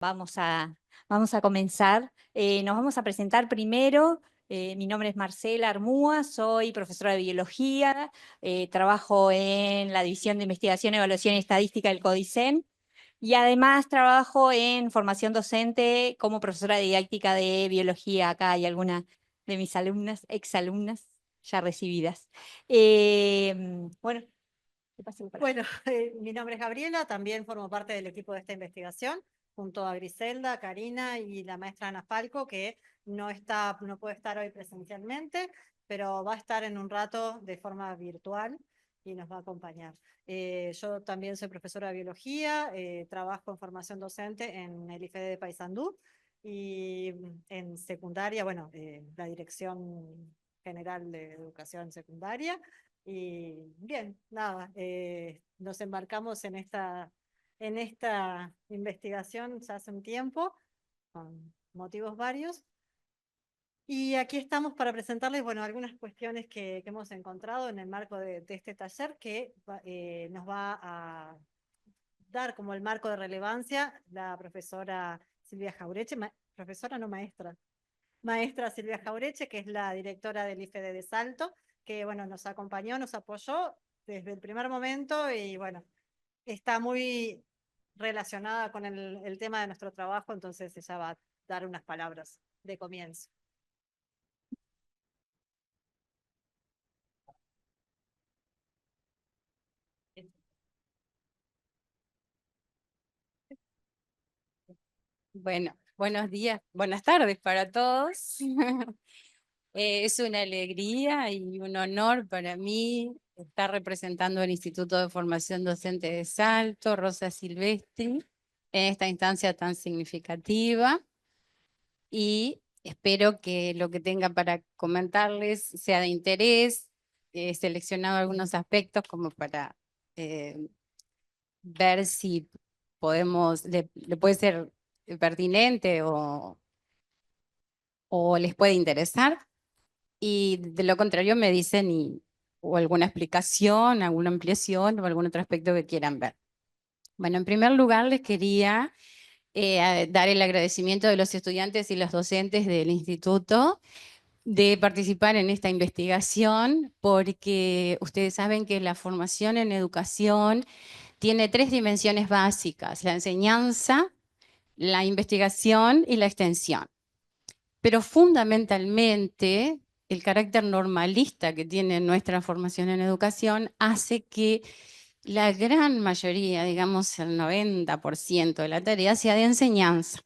Vamos a comenzar. Nos vamos a presentar primero. Mi nombre es Marcela Armúa, soy profesora de biología, trabajo en la División de Investigación, Evaluación y Estadística del CODICEN y además trabajo en formación docente como profesora de didáctica de biología. Acá hay algunas de mis alumnas, exalumnas ya recibidas. Bueno, te paso la palabra. Bueno, mi nombre es Gabriela, también formo parte del equipo de esta investigación, junto a Griselda, Karina y la maestra Ana Falco, que no puede estar hoy presencialmente, pero va a estar en un rato de forma virtual y nos va a acompañar. Yo también soy profesora de biología, trabajo en formación docente en el IFED de Paysandú y en secundaria, bueno, la Dirección General de Educación Secundaria. Y bien, nada, nos embarcamos en esta investigación ya hace un tiempo, con motivos varios. Y aquí estamos para presentarles, bueno, algunas cuestiones que hemos encontrado en el marco de este taller que nos va a dar como el marco de relevancia la profesora Silvia Jaureche, profesora no maestra, maestra Silvia Jaureche, que es la directora del IFED de Salto, que bueno, nos acompañó, nos apoyó desde el primer momento y bueno, está muy relacionada con el tema de nuestro trabajo, entonces ella va a dar unas palabras de comienzo. Bueno, buenos días, buenas tardes para todos. Es una alegría y un honor para mí estar representando el Instituto de Formación Docente de Salto, Rosa Silvestri, en esta instancia tan significativa. Y espero que lo que tenga para comentarles sea de interés. He seleccionado algunos aspectos como para eh, ver si le puede ser pertinente o les puede interesar. Y de lo contrario me dicen o alguna explicación, alguna ampliación o algún otro aspecto que quieran ver. Bueno, en primer lugar les quería dar el agradecimiento de los estudiantes y los docentes del instituto de participar en esta investigación, porque ustedes saben que la formación en educación tiene tres dimensiones básicas: la enseñanza, la investigación y la extensión. Pero fundamentalmente el carácter normalista que tiene nuestra formación en educación hace que la gran mayoría, digamos el 90% de la tarea sea de enseñanza.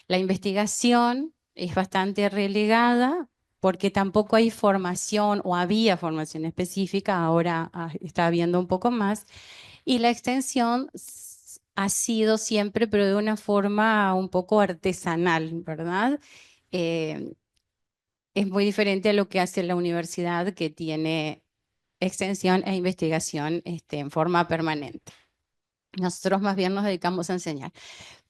La investigación es bastante relegada porque tampoco hay formación o había formación específica, ahora está habiendo un poco más, y la extensión ha sido siempre, pero de una forma un poco artesanal, ¿verdad? Eh, es muy diferente a lo que hace la universidad, que tiene extensión e investigación en forma permanente. Nosotros más bien nos dedicamos a enseñar.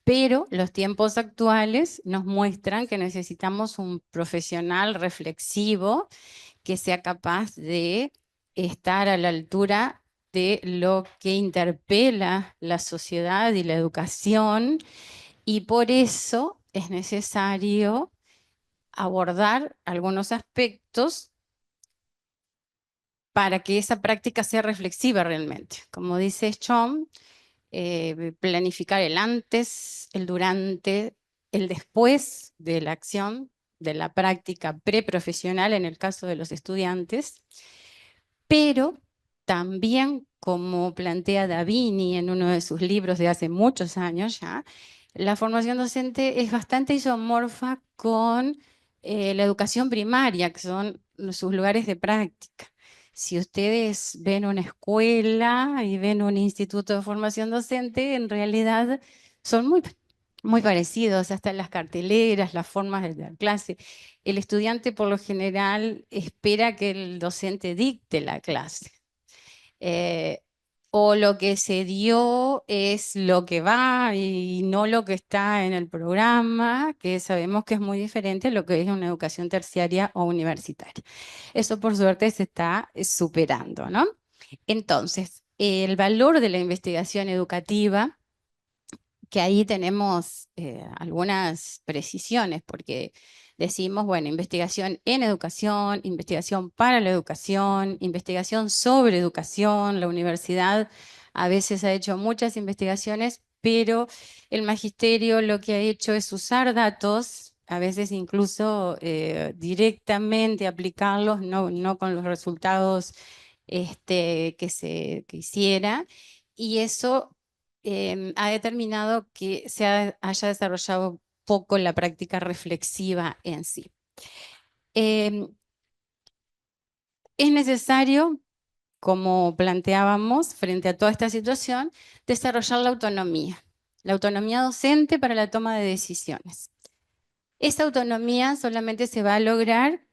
Pero los tiempos actuales nos muestran que necesitamos un profesional reflexivo que sea capaz de estar a la altura de lo que interpela la sociedad y la educación, y por eso es necesario abordar algunos aspectos para que esa práctica sea reflexiva realmente. Como dice Chom, planificar el antes, el durante, el después de la acción, de la práctica preprofesional en el caso de los estudiantes, pero también, como plantea Davini en uno de sus libros de hace muchos años ya, la formación docente es bastante isomorfa con la educación primaria, que son sus lugares de práctica. Si ustedes ven una escuela y ven un instituto de formación docente, en realidad son muy parecidos, hasta las carteleras, las formas de dar clase. El estudiante por lo general espera que el docente dicte la clase. Eh, o lo que se dio es lo que va y no lo que está en el programa, que sabemos que es muy diferente a lo que es una educación terciaria o universitaria. Eso por suerte se está superando, ¿no? Entonces, el valor de la investigación educativa que ahí tenemos algunas precisiones, porque decimos, bueno, investigación en educación, investigación para la educación, investigación sobre educación. La universidad a veces ha hecho muchas investigaciones, pero el magisterio lo que ha hecho es usar datos, a veces incluso directamente aplicarlos, no con los resultados que se quisiera, y eso ha determinado que haya desarrollado poco la práctica reflexiva en sí. Es necesario, como planteábamos, frente a toda esta situación, desarrollar la autonomía docente para la toma de decisiones. Esa autonomía solamente se va a lograr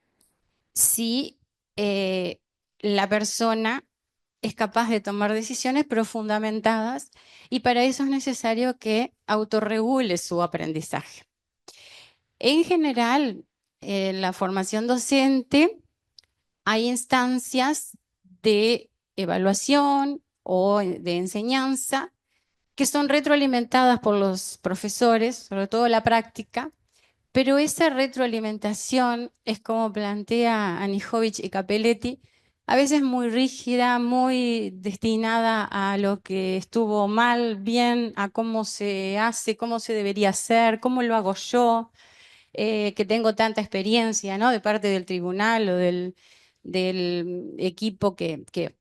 si la persona es capaz de tomar decisiones pero fundamentadas, y para eso es necesario que autorregule su aprendizaje. En general, en la formación docente hay instancias de evaluación o de enseñanza que son retroalimentadas por los profesores, sobre todo la práctica, pero esa retroalimentación es, como plantea Anijovic y Capelletti, a veces muy rígida, muy destinada a lo que estuvo mal, bien, a cómo se hace, cómo se debería hacer, cómo lo hago yo, que tengo tanta experiencia, ¿no? De parte del tribunal o del equipo que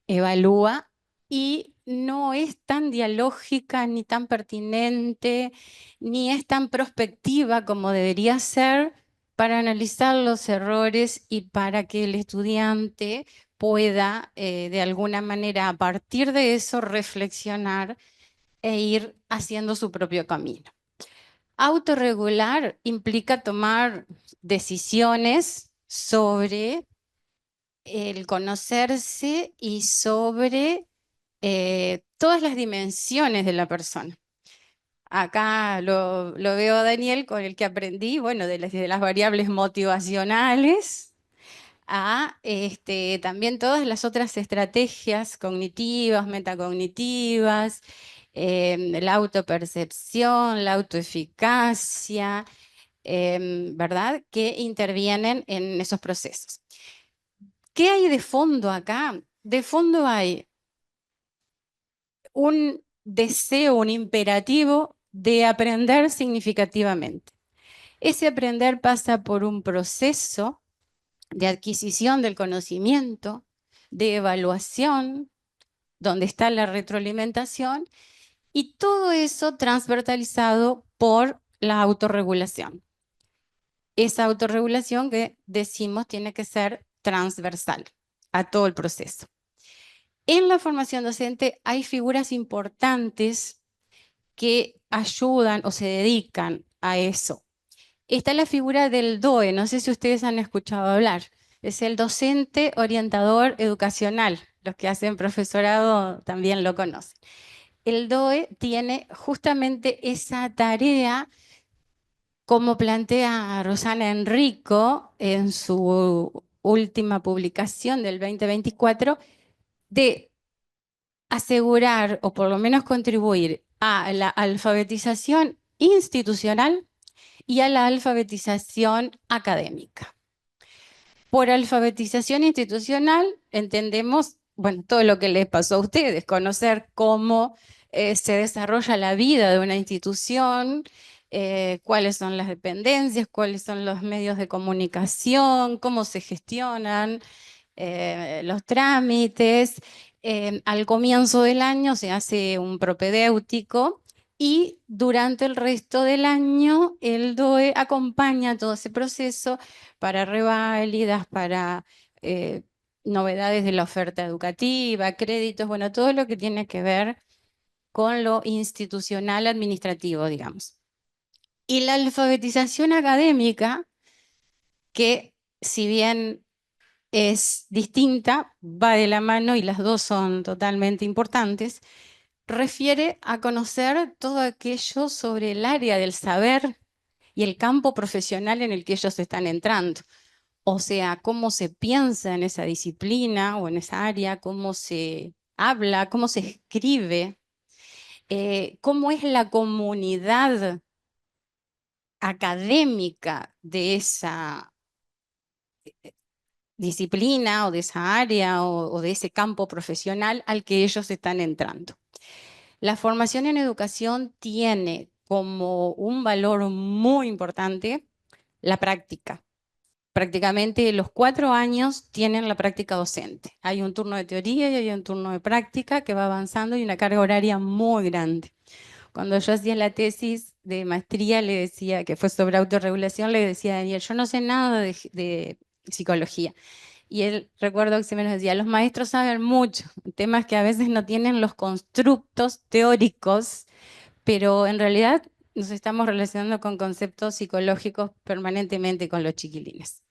evalúa, y no es tan dialógica, ni tan pertinente, ni es tan prospectiva como debería ser para analizar los errores y para que el estudiante pueda, de alguna manera, a partir de eso, reflexionar e ir haciendo su propio camino. Autorregular implica tomar decisiones sobre el conocerse y sobre todas las dimensiones de la persona. Acá lo veo a Daniel, con el que aprendí, bueno, de las variables motivacionales a también todas las otras estrategias cognitivas, metacognitivas, la autopercepción, la autoeficacia, ¿verdad? Que intervienen en esos procesos. ¿Qué hay de fondo acá? De fondo hay un deseo, un imperativo de aprender significativamente. Ese aprender pasa por un proceso de adquisición del conocimiento, de evaluación, donde está la retroalimentación, y todo eso transversalizado por la autorregulación. Esa autorregulación que decimos tiene que ser transversal a todo el proceso. En la formación docente hay figuras importantes que ayudan o se dedican a eso. Está la figura del DOE, no sé si ustedes han escuchado hablar. Es el docente orientador educacional. Los que hacen profesorado también lo conocen. El DOE tiene justamente esa tarea, como plantea Rosana Enrico en su última publicación del 2024, de asegurar o por lo menos contribuir a la alfabetización institucional y a la alfabetización académica. Por alfabetización institucional entendemos, bueno, todo lo que les pasó a ustedes, conocer cómo se desarrolla la vida de una institución, cuáles son las dependencias, cuáles son los medios de comunicación, cómo se gestionan los trámites. Al comienzo del año se hace un propedéutico, y durante el resto del año el DOE acompaña todo ese proceso para reválidas, para novedades de la oferta educativa, créditos, bueno, todo lo que tiene que ver con lo institucional administrativo, digamos. Y la alfabetización académica, que si bien es distinta, va de la mano y las dos son totalmente importantes, refiere a conocer todo aquello sobre el área del saber y el campo profesional en el que ellos están entrando. O sea, cómo se piensa en esa disciplina o en esa área, cómo se habla, cómo se escribe, cómo es la comunidad académica de esa disciplina o de esa área o de ese campo profesional al que ellos están entrando. La formación en educación tiene como un valor muy importante la práctica. Prácticamente los 4 años tienen la práctica docente. Hay un turno de teoría y hay un turno de práctica que va avanzando y una carga horaria muy grande. Cuando yo hacía la tesis de maestría, le decía, que fue sobre autorregulación, le decía a Daniel, yo no sé nada de psicología. Y él, recuerdo que siempre nos decía, los maestros saben mucho, temas que a veces no tienen los constructos teóricos, pero en realidad nos estamos relacionando con conceptos psicológicos permanentemente con los chiquilines.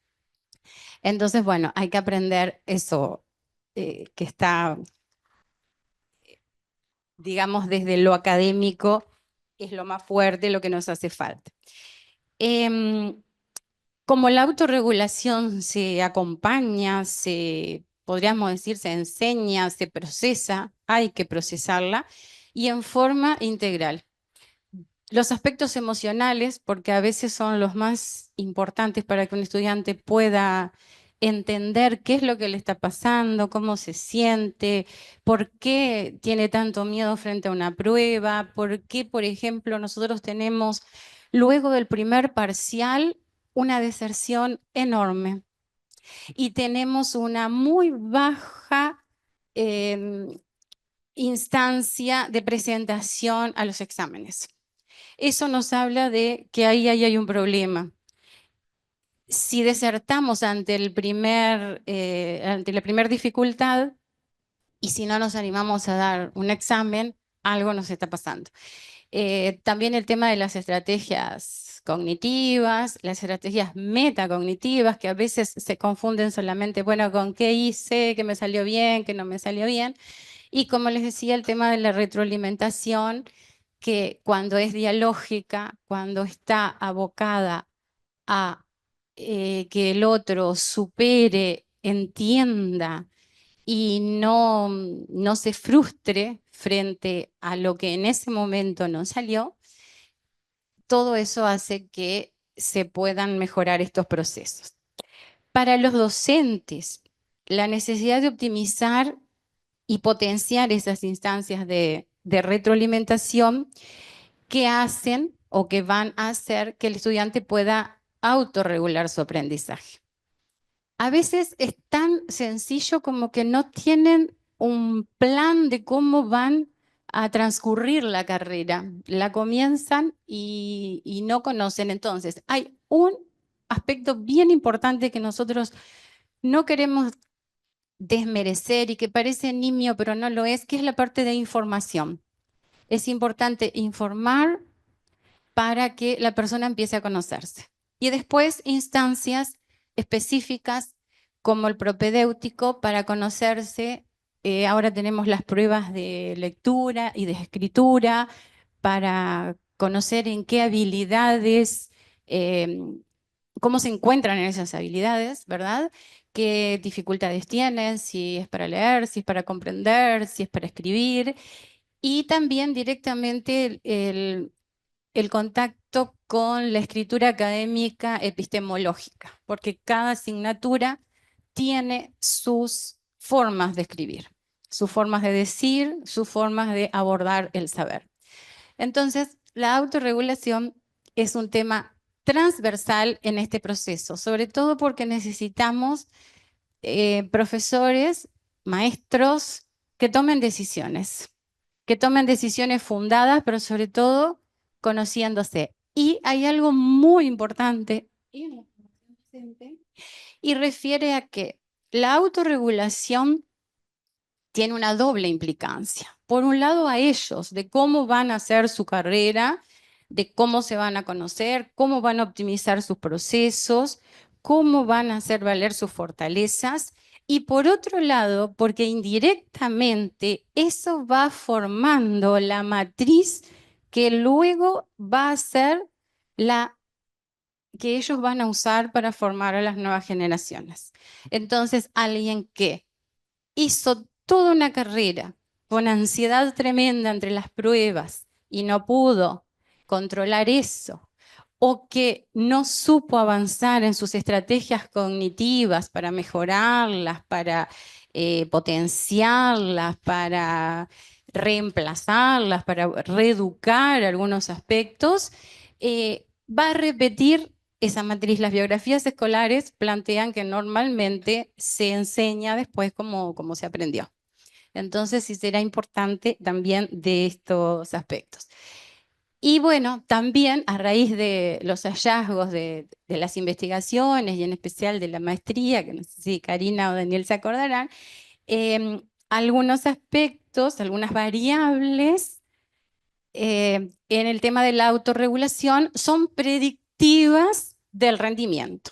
Entonces, bueno, hay que aprender eso que está, digamos, desde lo académico, es lo más fuerte, lo que nos hace falta. Como la autorregulación se acompaña, podríamos decir, se enseña, se procesa, hay que procesarla, y en forma integral. Los aspectos emocionales, porque a veces son los más importantes para que un estudiante pueda entender qué es lo que le está pasando, cómo se siente, por qué tiene tanto miedo frente a una prueba, por qué, por ejemplo, nosotros tenemos luego del primer parcial una deserción enorme y tenemos una muy baja instancia de presentación a los exámenes. Eso nos habla de que ahí hay un problema. Si desertamos ante la primera dificultad y si no nos animamos a dar un examen, algo nos está pasando. También el tema de las estrategias cognitivas, las estrategias metacognitivas, que a veces se confunden solamente, bueno, con qué hice, qué me salió bien, qué no me salió bien. Y como les decía, el tema de la retroalimentación, que cuando es dialógica, cuando está abocada a que el otro supere, entienda y no se frustre frente a lo que en ese momento no salió, todo eso hace que se puedan mejorar estos procesos. Para los docentes, la necesidad de optimizar y potenciar esas instancias de retroalimentación que hacen o que van a hacer que el estudiante pueda autorregular su aprendizaje. A veces es tan sencillo como que no tienen un plan de cómo van a transcurrir la carrera. La comienzan y no conocen. Entonces, hay un aspecto bien importante que nosotros no queremos desmerecer y que parece nimio, pero no lo es, que es la parte de información. Es importante informar para que la persona empiece a conocerse. Y después instancias específicas como el propedéutico para conocerse. Ahora tenemos las pruebas de lectura y de escritura para conocer en qué habilidades, cómo se encuentran en esas habilidades, ¿verdad? Qué dificultades tienen, si es para leer, si es para comprender, si es para escribir. Y también directamente el contacto con la escritura académica epistemológica, porque cada asignatura tiene sus formas de escribir, sus formas de decir, sus formas de abordar el saber. Entonces, la autorregulación es un tema transversal en este proceso, sobre todo porque necesitamos profesores, maestros que tomen decisiones fundadas, pero sobre todo conociéndose. Y hay algo muy importante y refiere a que la autorregulación tiene una doble implicancia. Por un lado, a ellos, de cómo van a hacer su carrera, de cómo se van a conocer, cómo van a optimizar sus procesos, cómo van a hacer valer sus fortalezas. Y por otro lado, porque indirectamente eso va formando la matriz que luego va a ser la que ellos van a usar para formar a las nuevas generaciones. Entonces, alguien que hizo toda una carrera con ansiedad tremenda entre las pruebas y no pudo controlar eso, o que no supo avanzar en sus estrategias cognitivas para mejorarlas, para potenciarlas, para reemplazarlas, para reeducar algunos aspectos, va a repetir esa matriz. Las biografías escolares plantean que normalmente se enseña después como se aprendió. Entonces, sí será importante también de estos aspectos. Y bueno, también a raíz de los hallazgos de las investigaciones y en especial de la maestría, que no sé si Karina o Daniel se acordarán, algunos aspectos, algunas variables en el tema de la autorregulación son predictivas del rendimiento.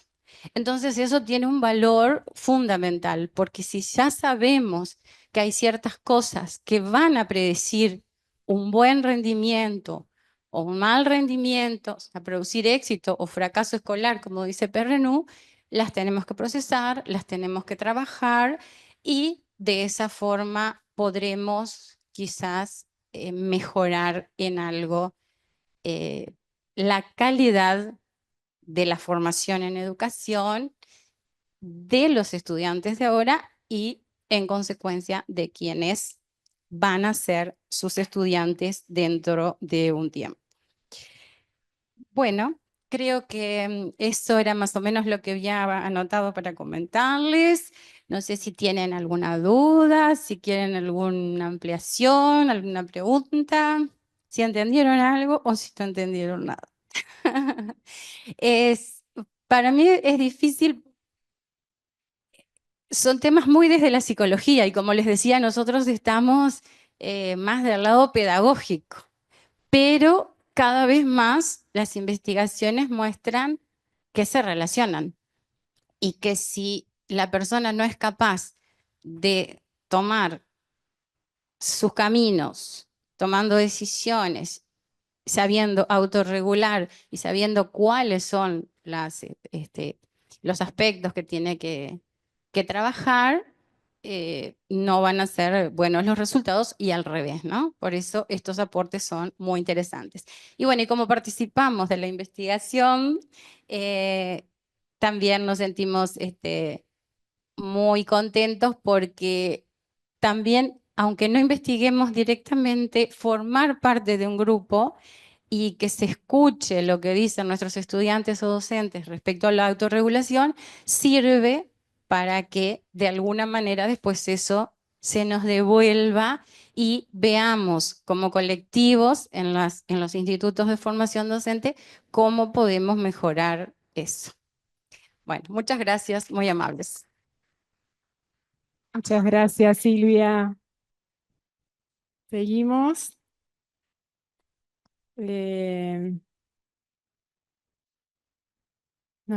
Entonces eso tiene un valor fundamental, porque si ya sabemos que hay ciertas cosas que van a predecir un buen rendimiento o un mal rendimiento, a producir éxito o fracaso escolar, como dice Perrenú, las tenemos que procesar, las tenemos que trabajar y de esa forma podremos quizás mejorar en algo la calidad de la formación en educación de los estudiantes de ahora y en consecuencia de quienes van a ser sus estudiantes dentro de un tiempo. Bueno, creo que eso era más o menos lo que había anotado para comentarles. No sé si tienen alguna duda, si quieren alguna ampliación, alguna pregunta, si entendieron algo o si no entendieron nada. Para mí es difícil, son temas muy desde la psicología y como les decía, nosotros estamos más del lado pedagógico, pero cada vez más las investigaciones muestran que se relacionan y que si la persona no es capaz de tomar sus caminos, tomando decisiones, sabiendo autorregular y sabiendo cuáles son los aspectos que tiene que trabajar, no van a ser buenos los resultados y al revés, ¿no? Por eso estos aportes son muy interesantes. Y bueno, y como participamos de la investigación, también nos sentimos muy contentos porque también, aunque no investiguemos directamente, formar parte de un grupo y que se escuche lo que dicen nuestros estudiantes o docentes respecto a la autorregulación, sirve para que de alguna manera después eso se nos devuelva y veamos como colectivos en los institutos de formación docente cómo podemos mejorar eso. Bueno, muchas gracias, muy amables. Muchas gracias, Silvia. Seguimos. Nos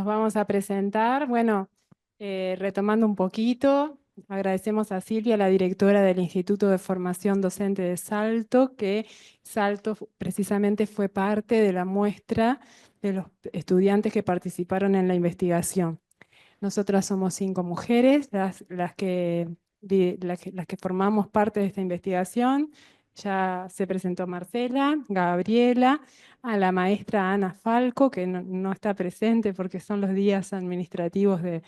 vamos a presentar. Bueno, retomando un poquito, agradecemos a Silvia, la directora del Instituto de Formación Docente de Salto, que Salto precisamente fue parte de la muestra de los estudiantes que participaron en la investigación. Nosotras somos 5 mujeres, las que formamos parte de esta investigación. Ya se presentó Marcela, Gabriela, a la maestra Ana Falco, que no está presente porque son los días administrativos de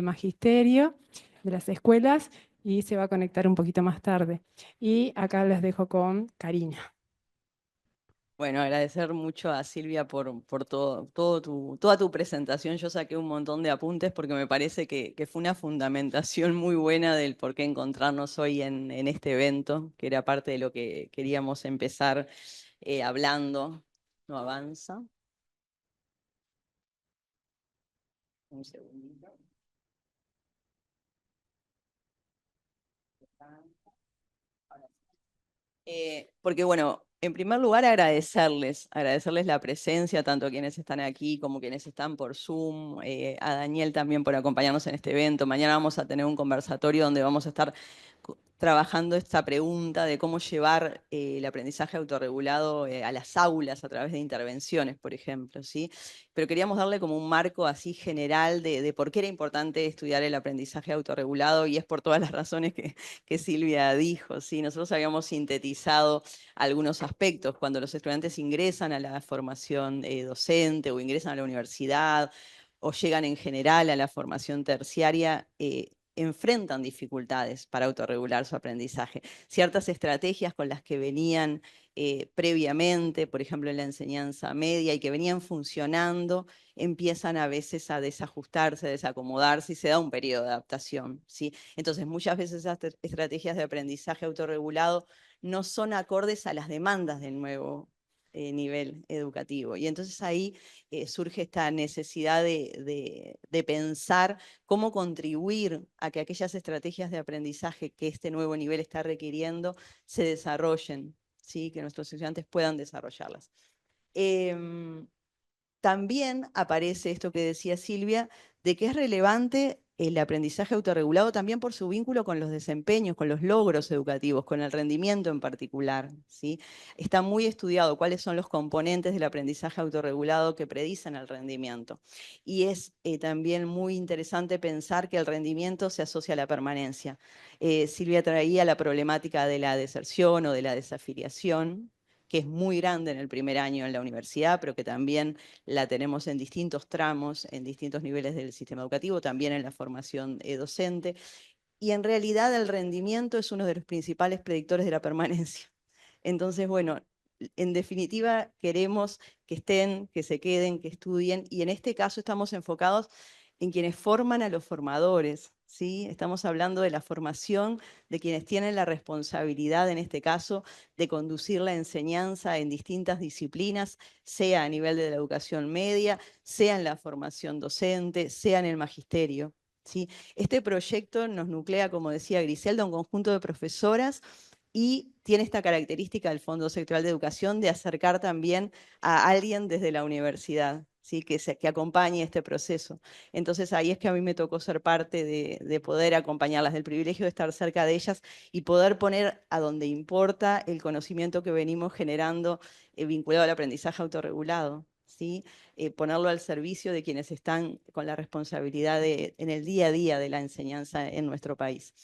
magisterio de las escuelas y se va a conectar un poquito más tarde. Y acá les dejo con Karina. Bueno, agradecer mucho a Silvia por toda tu presentación. Yo saqué un montón de apuntes porque me parece que fue una fundamentación muy buena del por qué encontrarnos hoy en este evento, que era parte de lo que queríamos empezar hablando. No avanza. Un segundito. Porque bueno, en primer lugar agradecerles la presencia, tanto a quienes están aquí como quienes están por Zoom, a Daniel también por acompañarnos en este evento. Mañana vamos a tener un conversatorio donde vamos a estar trabajando esta pregunta de cómo llevar el aprendizaje autorregulado a las aulas a través de intervenciones, por ejemplo, ¿sí? Pero queríamos darle como un marco así general de por qué era importante estudiar el aprendizaje autorregulado, y es por todas las razones que Silvia dijo, ¿sí? Nosotros habíamos sintetizado algunos aspectos. Cuando los estudiantes ingresan a la formación docente o ingresan a la universidad o llegan en general a la formación terciaria, enfrentan dificultades para autorregular su aprendizaje. Ciertas estrategias con las que venían previamente, por ejemplo en la enseñanza media, y que venían funcionando, empiezan a veces a desajustarse, a desacomodarse, y se da un periodo de adaptación, ¿sí? Entonces, muchas veces esas estrategias de aprendizaje autorregulado no son acordes a las demandas del nuevo nivel educativo. Y entonces ahí surge esta necesidad de pensar cómo contribuir a que aquellas estrategias de aprendizaje que este nuevo nivel está requiriendo se desarrollen, ¿sí? Que nuestros estudiantes puedan desarrollarlas. También aparece esto que decía Silvia, de que es relevante el aprendizaje autorregulado también por su vínculo con los desempeños, con los logros educativos, con el rendimiento en particular, ¿sí? Está muy estudiado cuáles son los componentes del aprendizaje autorregulado que predicen el rendimiento. Y es también muy interesante pensar que el rendimiento se asocia a la permanencia. Silvia traía la problemática de la deserción o de la desafiliación, que es muy grande en el primer año en la universidad, pero que también la tenemos en distintos tramos, en distintos niveles del sistema educativo, también en la formación docente. Y en realidad el rendimiento es uno de los principales predictores de la permanencia. Entonces, bueno, en definitiva queremos que estén, que se queden, que estudien, y en este caso estamos enfocados en quienes forman a los formadores, ¿sí? Estamos hablando de la formación de quienes tienen la responsabilidad, en este caso, de conducir la enseñanza en distintas disciplinas, sea a nivel de la educación media, sea en la formación docente, sea en el magisterio, ¿sí? Este proyecto nos nuclea, como decía Griselda, un conjunto de profesoras, y tiene esta característica del Fondo Sectorial de Educación de acercar también a alguien desde la universidad, ¿sí? que acompañe este proceso. Entonces ahí es que a mí me tocó ser parte de poder acompañarlas, del privilegio de estar cerca de ellas y poder poner a donde importa el conocimiento que venimos generando vinculado al aprendizaje autorregulado, ¿sí? Ponerlo al servicio de quienes están con la responsabilidad en el día a día de la enseñanza en nuestro país.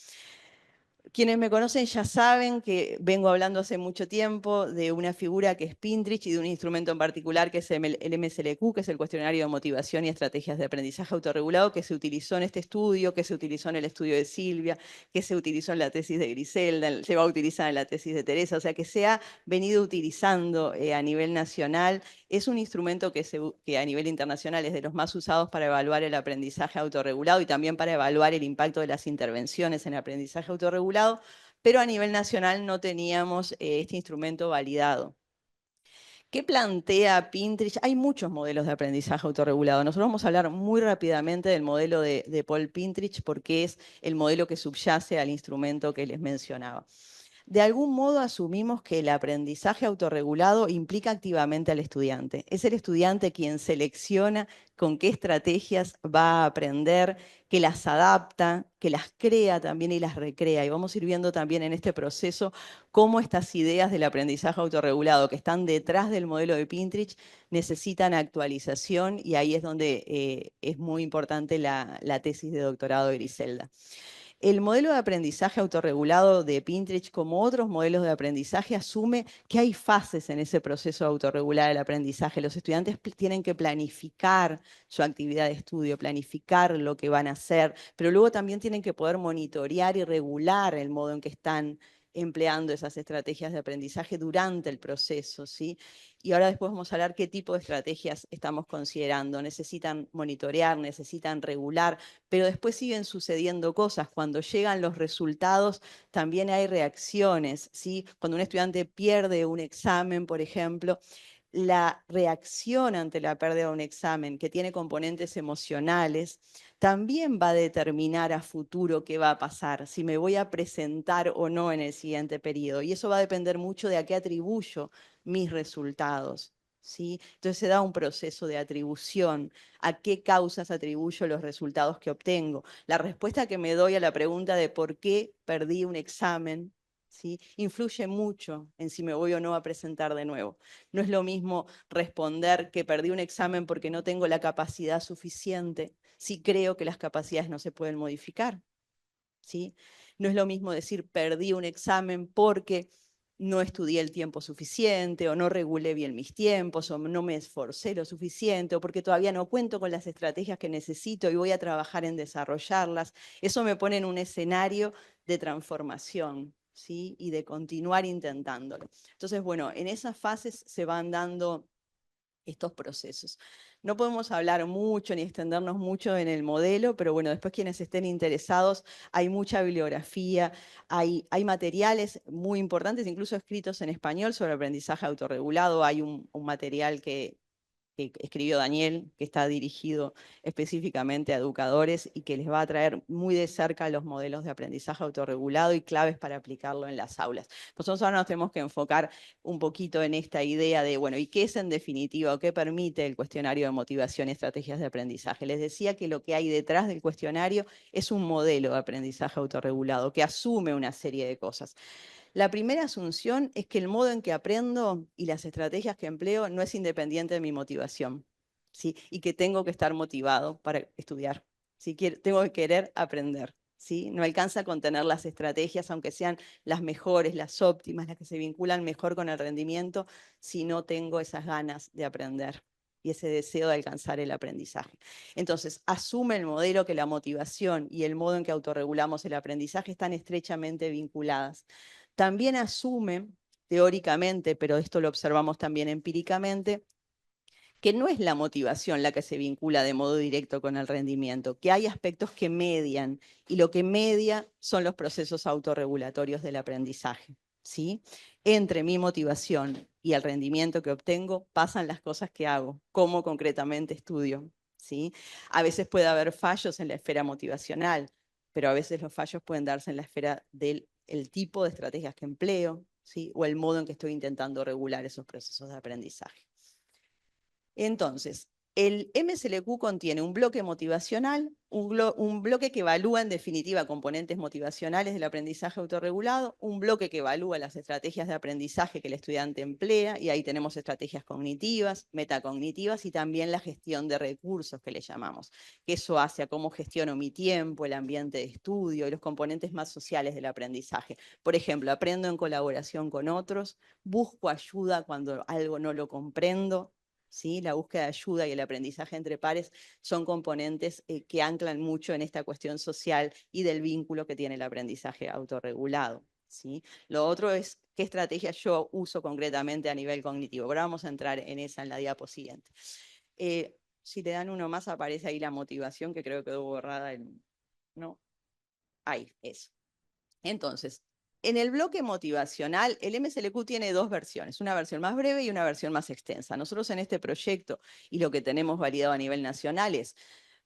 Quienes me conocen ya saben que vengo hablando hace mucho tiempo de una figura que es Pinterest y de un instrumento en particular que es el MSLQ, que es el Cuestionario de Motivación y Estrategias de Aprendizaje Autorregulado, que se utilizó en este estudio, que se utilizó en el estudio de Silvia, que se utilizó en la tesis de Griselda, se va a utilizar en la tesis de Teresa, o sea que se ha venido utilizando a nivel nacional. Es un instrumento que a nivel internacional es de los más usados para evaluar el aprendizaje autorregulado y también para evaluar el impacto de las intervenciones en el aprendizaje autorregulado, pero a nivel nacional no teníamos este instrumento validado. ¿Qué plantea Pinterest? Hay muchos modelos de aprendizaje autorregulado. Nosotros vamos a hablar muy rápidamente del modelo de Paul Pinterest porque es el modelo que subyace al instrumento que les mencionaba. De algún modo asumimos que el aprendizaje autorregulado implica activamente al estudiante. Es el estudiante quien selecciona con qué estrategias va a aprender, que las adapta, que las crea también y las recrea. Y vamos a ir viendo también en este proceso cómo estas ideas del aprendizaje autorregulado que están detrás del modelo de Pinterest necesitan actualización, y ahí es donde es muy importante la tesis de doctorado de Griselda. El modelo de aprendizaje autorregulado de Pinterest, como otros modelos de aprendizaje, asume que hay fases en ese proceso de autorregular el aprendizaje. Los estudiantes tienen que planificar su actividad de estudio, planificar lo que van a hacer, pero luego también tienen que poder monitorear y regular el modo en que están empleando esas estrategias de aprendizaje durante el proceso, ¿sí? Y ahora después vamos a hablar qué tipo de estrategias estamos considerando. Necesitan monitorear, necesitan regular, pero después siguen sucediendo cosas. Cuando llegan los resultados, también hay reacciones, ¿sí? Cuando un estudiante pierde un examen, por ejemplo, la reacción ante la pérdida de un examen, que tiene componentes emocionales, también va a determinar a futuro qué va a pasar, si me voy a presentar o no en el siguiente periodo. Y eso va a depender mucho de a qué atribuyo mis resultados, ¿sí? Entonces se da un proceso de atribución. ¿A qué causas atribuyo los resultados que obtengo? La respuesta que me doy a la pregunta de por qué perdí un examen, ¿sí? Influye mucho en si me voy o no a presentar de nuevo. No es lo mismo responder que perdí un examen porque no tengo la capacidad suficiente, si creo que las capacidades no se pueden modificar, ¿sí? No es lo mismo decir perdí un examen porque no estudié el tiempo suficiente, o no regulé bien mis tiempos, o no me esforcé lo suficiente, o porque todavía no cuento con las estrategias que necesito y voy a trabajar en desarrollarlas. Eso me pone en un escenario de transformación, ¿sí? Y de continuar intentándolo. Entonces, bueno, en esas fases se van dando estos procesos. No podemos hablar mucho ni extendernos mucho en el modelo, pero bueno, después quienes estén interesados, hay mucha bibliografía, hay materiales muy importantes, incluso escritos en español sobre aprendizaje autorregulado. Hay un material que escribió Daniel, que está dirigido específicamente a educadores y que les va a traer muy de cerca los modelos de aprendizaje autorregulado y claves para aplicarlo en las aulas. Nosotros ahora nos tenemos que enfocar un poquito en esta idea de, bueno, ¿y qué es en definitiva o qué permite el cuestionario de motivación y estrategias de aprendizaje? Les decía que lo que hay detrás del cuestionario es un modelo de aprendizaje autorregulado que asume una serie de cosas. La primera asunción es que el modo en que aprendo y las estrategias que empleo no es independiente de mi motivación, ¿sí? Y que tengo que estar motivado para estudiar, ¿sí? Tengo que querer aprender, ¿sí? No alcanza con tener las estrategias, aunque sean las mejores, las óptimas, las que se vinculan mejor con el rendimiento, si no tengo esas ganas de aprender y ese deseo de alcanzar el aprendizaje. Entonces, asume el modelo que la motivación y el modo en que autorregulamos el aprendizaje están estrechamente vinculadas. También asume, teóricamente, pero esto lo observamos también empíricamente, que no es la motivación la que se vincula de modo directo con el rendimiento, que hay aspectos que median, y lo que media son los procesos autorregulatorios del aprendizaje, ¿sí? Entre mi motivación y el rendimiento que obtengo pasan las cosas que hago, cómo concretamente estudio, ¿sí? A veces puede haber fallos en la esfera motivacional, pero a veces los fallos pueden darse en la esfera del tipo de estrategias que empleo, ¿sí? O el modo en que estoy intentando regular esos procesos de aprendizaje. Entonces, el MSLQ contiene un bloque motivacional, un bloque que evalúa en definitiva componentes motivacionales del aprendizaje autorregulado, un bloque que evalúa las estrategias de aprendizaje que el estudiante emplea, y ahí tenemos estrategias cognitivas, metacognitivas y también la gestión de recursos que le llamamos, que eso hace a cómo gestiono mi tiempo, el ambiente de estudio y los componentes más sociales del aprendizaje. Por ejemplo, aprendo en colaboración con otros, busco ayuda cuando algo no lo comprendo, ¿sí? La búsqueda de ayuda y el aprendizaje entre pares son componentes que anclan mucho en esta cuestión social y del vínculo que tiene el aprendizaje autorregulado, ¿sí? Lo otro es qué estrategia yo uso concretamente a nivel cognitivo. Ahora vamos a entrar en esa en la diapo siguiente. Si le dan uno más, aparece ahí la motivación, que creo que quedó borrada. ¿No? Ahí, eso. Entonces, en el bloque motivacional, el MSLQ tiene dos versiones, una versión más breve y una versión más extensa. Nosotros en este proyecto, y lo que tenemos validado a nivel nacional es,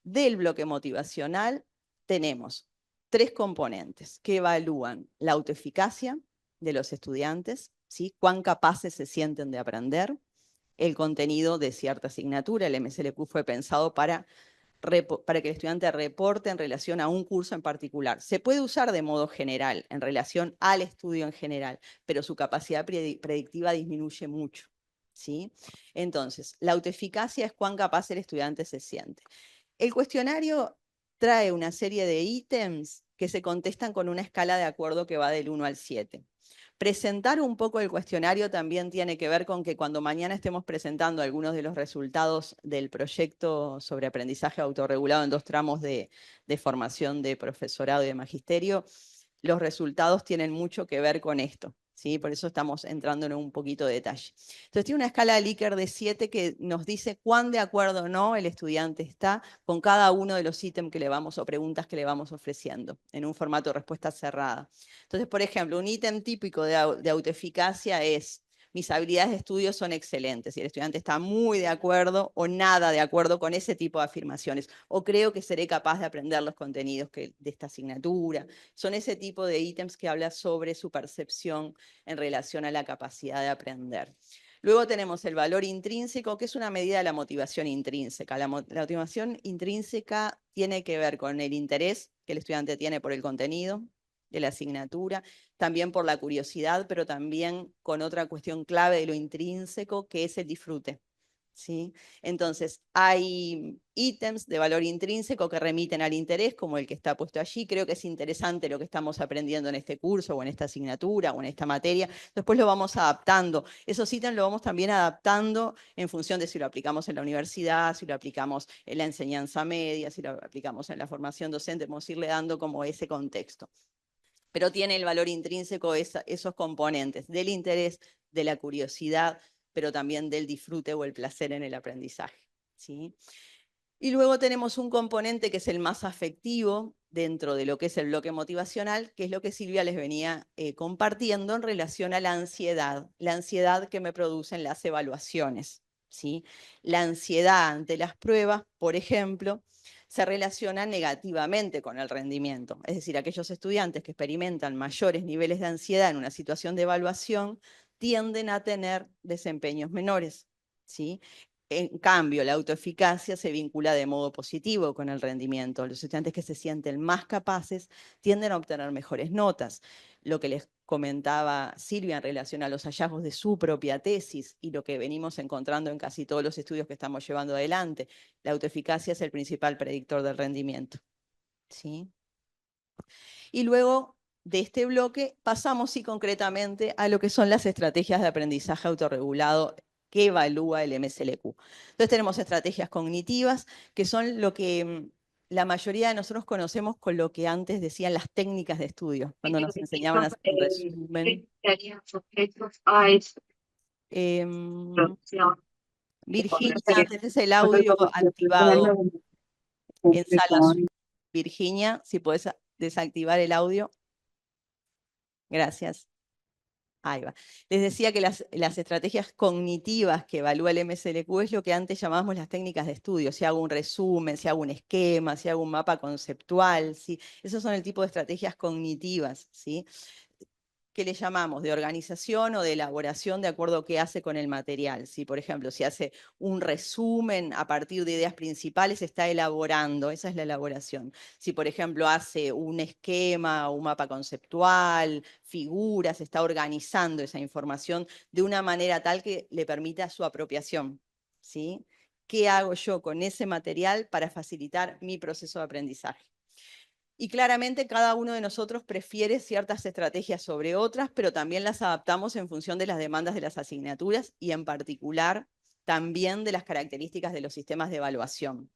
del bloque motivacional tenemos 3 componentes que evalúan la autoeficacia de los estudiantes, ¿sí? Cuán capaces se sienten de aprender, el contenido de cierta asignatura. El MSLQ fue pensado para que el estudiante reporte en relación a un curso en particular. Se puede usar de modo general, en relación al estudio en general, pero su capacidad predictiva disminuye mucho, ¿sí? Entonces, la autoeficacia es cuán capaz el estudiante se siente. El cuestionario trae una serie de ítems que se contestan con una escala de acuerdo que va del 1 al 7. Presentar un poco el cuestionario también tiene que ver con que cuando mañana estemos presentando algunos de los resultados del proyecto sobre aprendizaje autorregulado en 2 tramos de formación de profesorado y de magisterio, los resultados tienen mucho que ver con esto, ¿sí? Por eso estamos entrando en un poquito de detalle. Entonces tiene una escala de Likert de 7 que nos dice cuán de acuerdo o no el estudiante está con cada uno de los ítems que le vamos o preguntas que le vamos ofreciendo en un formato de respuesta cerrada. Entonces, por ejemplo, un ítem típico de autoeficacia es: mis habilidades de estudio son excelentes, y el estudiante está muy de acuerdo o nada de acuerdo con ese tipo de afirmaciones, o creo que seré capaz de aprender los contenidos de esta asignatura. Son ese tipo de ítems que habla sobre su percepción en relación a la capacidad de aprender. Luego tenemos el valor intrínseco, que es una medida de la motivación intrínseca. La motivación intrínseca tiene que ver con el interés que el estudiante tiene por el contenido de la asignatura, también por la curiosidad, pero también con otra cuestión clave de lo intrínseco, que es el disfrute. ¿Sí? Entonces, hay ítems de valor intrínseco que remiten al interés, como el que está puesto allí. Creo que es interesante lo que estamos aprendiendo en este curso, o en esta asignatura, o en esta materia. Después lo vamos adaptando. Esos ítems lo vamos también adaptando en función de si lo aplicamos en la universidad, si lo aplicamos en la enseñanza media, si lo aplicamos en la formación docente. Vamos a irle dando como ese contexto. Pero tiene el valor intrínseco esos componentes del interés, de la curiosidad, pero también del disfrute o el placer en el aprendizaje, ¿sí? Y luego tenemos un componente que es el más afectivo dentro de lo que es el bloque motivacional, que es lo que Silvia les venía compartiendo en relación a la ansiedad que me producen las evaluaciones, ¿sí? La ansiedad ante las pruebas, por ejemplo, se relaciona negativamente con el rendimiento. Es decir, aquellos estudiantes que experimentan mayores niveles de ansiedad en una situación de evaluación tienden a tener desempeños menores, ¿sí? En cambio, la autoeficacia se vincula de modo positivo con el rendimiento. Los estudiantes que se sienten más capaces tienden a obtener mejores notas. Lo que les comentaba Silvia en relación a los hallazgos de su propia tesis y lo que venimos encontrando en casi todos los estudios que estamos llevando adelante, la autoeficacia es el principal predictor del rendimiento. ¿Sí? Y luego de este bloque pasamos concretamente a lo que son las estrategias de aprendizaje autorregulado que evalúa el MSLQ. Entonces tenemos estrategias cognitivas, que son lo que la mayoría de nosotros conocemos con lo que antes decían las técnicas de estudio, cuando nos enseñaban a hacer un resumen. Virginia, tenés el audio activado en sala Zoom. Virginia, si podés desactivar el audio. Gracias. Ahí va. Les decía que las estrategias cognitivas que evalúa el MSLQ es lo que antes llamábamos las técnicas de estudio. Si hago un resumen, si hago un esquema, si hago un mapa conceptual, ¿sí? Esos son el tipo de estrategias cognitivas, ¿sí? Que le llamamos de organización o de elaboración de acuerdo a qué hace con el material. ¿Sí? Por ejemplo, si hace un resumen a partir de ideas principales, está elaborando, esa es la elaboración. Si, por ejemplo, hace un esquema, un mapa conceptual, figuras, está organizando esa información de una manera tal que le permita su apropiación. ¿Sí? ¿Qué hago yo con ese material para facilitar mi proceso de aprendizaje? Y claramente cada uno de nosotros prefiere ciertas estrategias sobre otras, pero también las adaptamos en función de las demandas de las asignaturas y en particular también de las características de los sistemas de evaluación.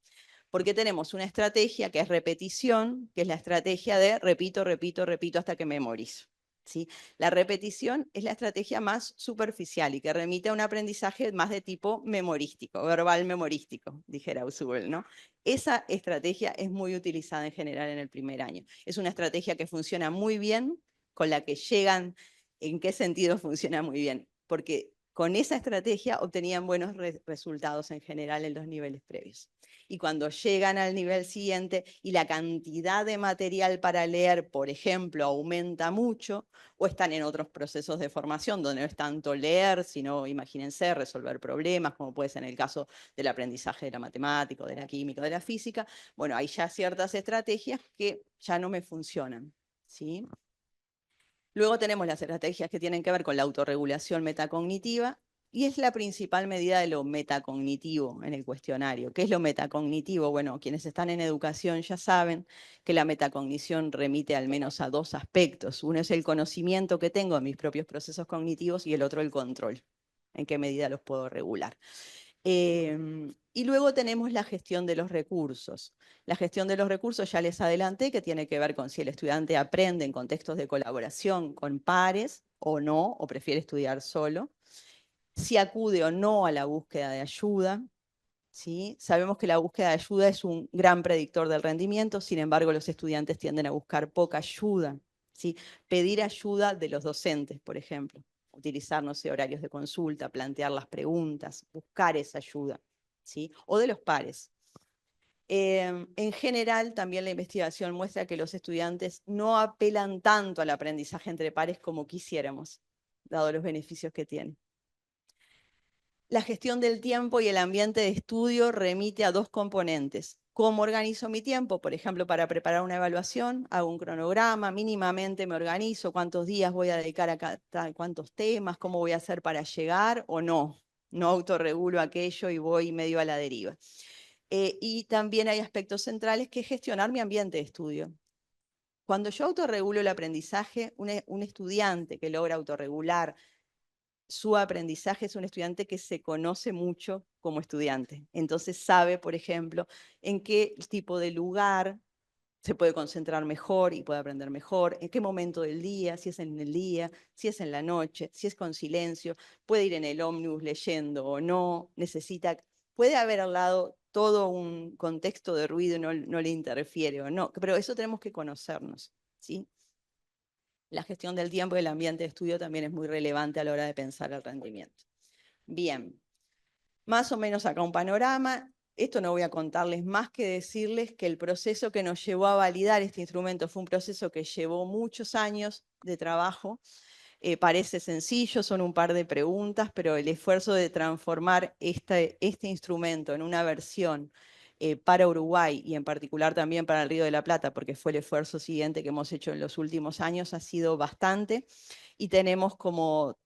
Porque tenemos una estrategia que es repetición, que es la estrategia de repito, repito, repito hasta que memorizo. ¿Sí? La repetición es la estrategia más superficial y que remite a un aprendizaje más de tipo memorístico, verbal memorístico, dijera Ausubel, ¿no? Esa estrategia es muy utilizada en general en el primer año. Es una estrategia que funciona muy bien, con la que llegan. ¿En qué sentido funciona muy bien? Porque con esa estrategia obtenían buenos resultados en general en los niveles previos. Y cuando llegan al nivel siguiente y la cantidad de material para leer, por ejemplo, aumenta mucho, o están en otros procesos de formación donde no es tanto leer, sino, imagínense, resolver problemas, como puede ser en el caso del aprendizaje de la matemática, de la química, de la física, bueno, hay ya ciertas estrategias que ya no me funcionan, ¿sí? Luego tenemos las estrategias que tienen que ver con la autorregulación metacognitiva, y es la principal medida de lo metacognitivo en el cuestionario. ¿Qué es lo metacognitivo? Bueno, quienes están en educación ya saben que la metacognición remite al menos a dos aspectos. Uno es el conocimiento que tengo de mis propios procesos cognitivos y el otro el control. ¿En qué medida los puedo regular? Y luego tenemos la gestión de los recursos. La gestión de los recursos ya les adelanté que tiene que ver con si el estudiante aprende en contextos de colaboración con pares o no, o prefiere estudiar solo. Si acude o no a la búsqueda de ayuda. ¿Sí? Sabemos que la búsqueda de ayuda es un gran predictor del rendimiento, sin embargo los estudiantes tienden a buscar poca ayuda. ¿Sí? Pedir ayuda de los docentes, por ejemplo. Utilizar, no sé, horarios de consulta, plantear las preguntas, buscar esa ayuda. ¿Sí? O de los pares. En general, también la investigación muestra que los estudiantes no apelan tanto al aprendizaje entre pares como quisiéramos, dado los beneficios que tiene. La gestión del tiempo y el ambiente de estudio remite a dos componentes. ¿Cómo organizo mi tiempo? Por ejemplo, para preparar una evaluación, hago un cronograma, mínimamente me organizo, cuántos días voy a dedicar a cuántos temas, cómo voy a hacer para llegar o no. No autorregulo aquello y voy medio a la deriva. Y también hay aspectos centrales que es gestionar mi ambiente de estudio. Cuando yo autorregulo el aprendizaje, un estudiante que logra autorregular su aprendizaje es un estudiante que se conoce mucho como estudiante. Entonces sabe, por ejemplo, en qué tipo de lugar se puede concentrar mejor y puede aprender mejor, en qué momento del día, si es en el día, si es en la noche, si es con silencio, puede ir en el ómnibus leyendo o no, puede haber al lado todo un contexto de ruido y no le interfiere o no, pero eso tenemos que conocernos, ¿sí? La gestión del tiempo y el ambiente de estudio también es muy relevante a la hora de pensar el rendimiento. Bien, más o menos acá un panorama. Esto no voy a contarles más que decirles que el proceso que nos llevó a validar este instrumento fue un proceso que llevó muchos años de trabajo. Parece sencillo, son un par de preguntas, pero el esfuerzo de transformar este instrumento en una versión para Uruguay y en particular también para el Río de la Plata, porque fue el esfuerzo siguiente que hemos hecho en los últimos años, ha sido bastante. Y tenemos como,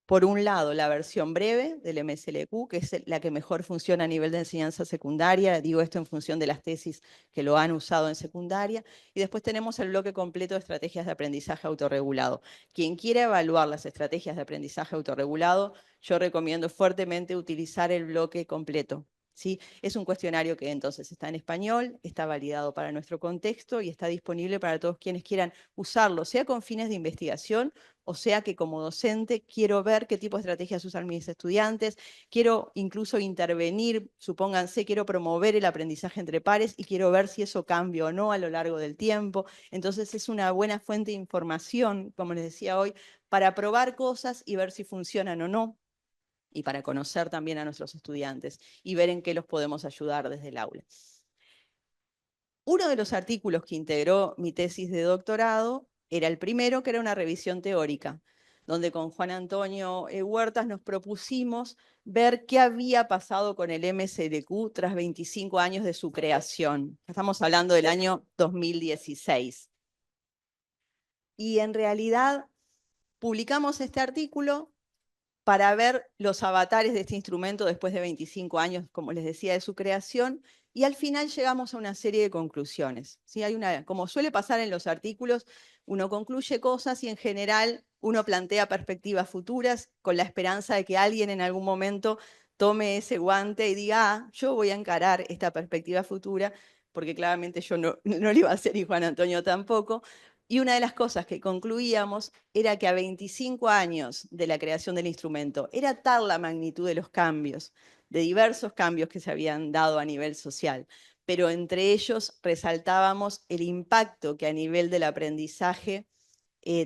por un lado, la versión breve del MSLQ, que es la que mejor funciona a nivel de enseñanza secundaria. Digo esto en función de las tesis que lo han usado en secundaria. Y después tenemos el bloque completo de estrategias de aprendizaje autorregulado. Quien quiera evaluar las estrategias de aprendizaje autorregulado, yo recomiendo fuertemente utilizar el bloque completo. ¿Sí? Es un cuestionario que entonces está en español, está validado para nuestro contexto y está disponible para todos quienes quieran usarlo, sea con fines de investigación, o sea que como docente quiero ver qué tipo de estrategias usan mis estudiantes, quiero incluso intervenir, supónganse, quiero promover el aprendizaje entre pares y quiero ver si eso cambia o no a lo largo del tiempo. Entonces es una buena fuente de información, como les decía hoy, para probar cosas y ver si funcionan o no, y para conocer también a nuestros estudiantes y ver en qué los podemos ayudar desde el aula. Uno de los artículos que integró mi tesis de doctorado era el primero, que era una revisión teórica, donde con Juan Antonio Huertas nos propusimos ver qué había pasado con el MSLQ tras 25 años de su creación. Estamos hablando del año 2016. Y en realidad publicamos este artículo para ver los avatares de este instrumento después de 25 años, como les decía, de su creación, y al final llegamos a una serie de conclusiones. ¿Sí? Como suele pasar en los artículos, uno concluye cosas y en general uno plantea perspectivas futuras con la esperanza de que alguien en algún momento tome ese guante y diga, yo voy a encarar esta perspectiva futura, porque claramente yo no lo iba a hacer y Juan Antonio tampoco. Y una de las cosas que concluíamos era que a 25 años de la creación del instrumento era tal la magnitud de los cambios, de diversos cambios que se habían dado a nivel social, pero entre ellos resaltábamos el impacto que a nivel del aprendizaje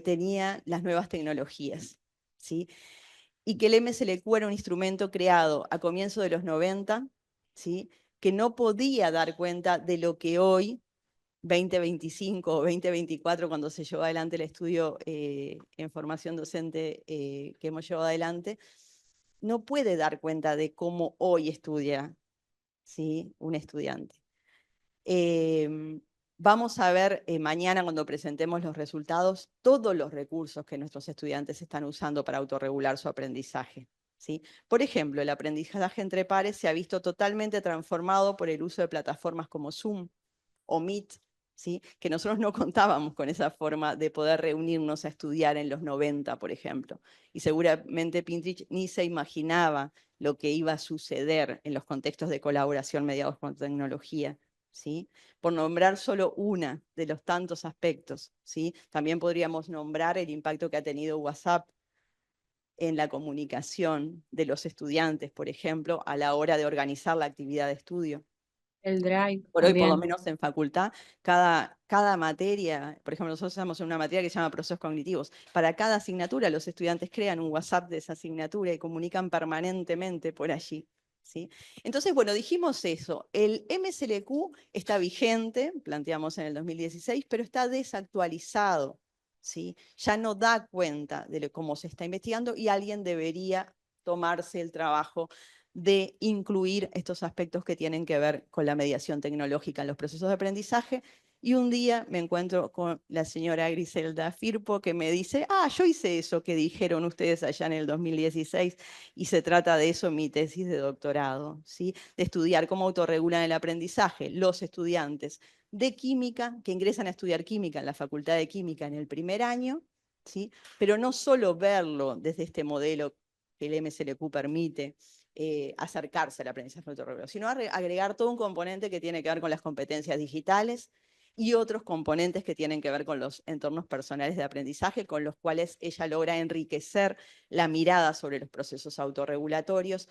tenía las nuevas tecnologías, ¿sí? Y que el MSLQ era un instrumento creado a comienzos de los 90, ¿sí? Que no podía dar cuenta de lo que hoy 2025 o 2024, cuando se llevó adelante el estudio en formación docente que hemos llevado adelante, no puede dar cuenta de cómo hoy estudia, ¿sí? Un estudiante. Vamos a ver mañana, cuando presentemos los resultados, todos los recursos que nuestros estudiantes están usando para autorregular su aprendizaje, ¿sí? Por ejemplo, el aprendizaje entre pares se ha visto totalmente transformado por el uso de plataformas como Zoom o Meet, ¿sí? Que nosotros no contábamos con esa forma de poder reunirnos a estudiar en los 90, por ejemplo. Y seguramente Pintrich ni se imaginaba lo que iba a suceder en los contextos de colaboración mediados con tecnología, ¿sí? Por nombrar solo una de los tantos aspectos, ¿sí? También podríamos nombrar el impacto que ha tenido WhatsApp en la comunicación de los estudiantes, por ejemplo, a la hora de organizar la actividad de estudio. El Drive Por hoy, por lo también. menos en facultad, cada materia, por ejemplo, nosotros estamos en una materia que se llama procesos cognitivos. Para cada asignatura, los estudiantes crean un WhatsApp de esa asignatura y comunican permanentemente por allí, ¿sí? Entonces, bueno, dijimos eso. El MSLQ está vigente, planteamos en el 2016, pero está desactualizado, ¿sí? Ya no da cuenta de cómo se está investigando y alguien debería tomarse el trabajo de incluir estos aspectos que tienen que ver con la mediación tecnológica en los procesos de aprendizaje. Y un día me encuentro con la señora Griselda Firpo que me dice, yo hice eso que dijeron ustedes allá en el 2016 y se trata de eso en mi tesis de doctorado, ¿sí? De estudiar cómo autorregulan el aprendizaje los estudiantes de química que ingresan a estudiar química en la Facultad de Química en el primer año, ¿sí? Pero no solo verlo desde este modelo que el MSLQ permite, acercarse al aprendizaje autorregulado, sino agregar todo un componente que tiene que ver con las competencias digitales y otros componentes que tienen que ver con los entornos personales de aprendizaje, con los cuales ella logra enriquecer la mirada sobre los procesos autorregulatorios.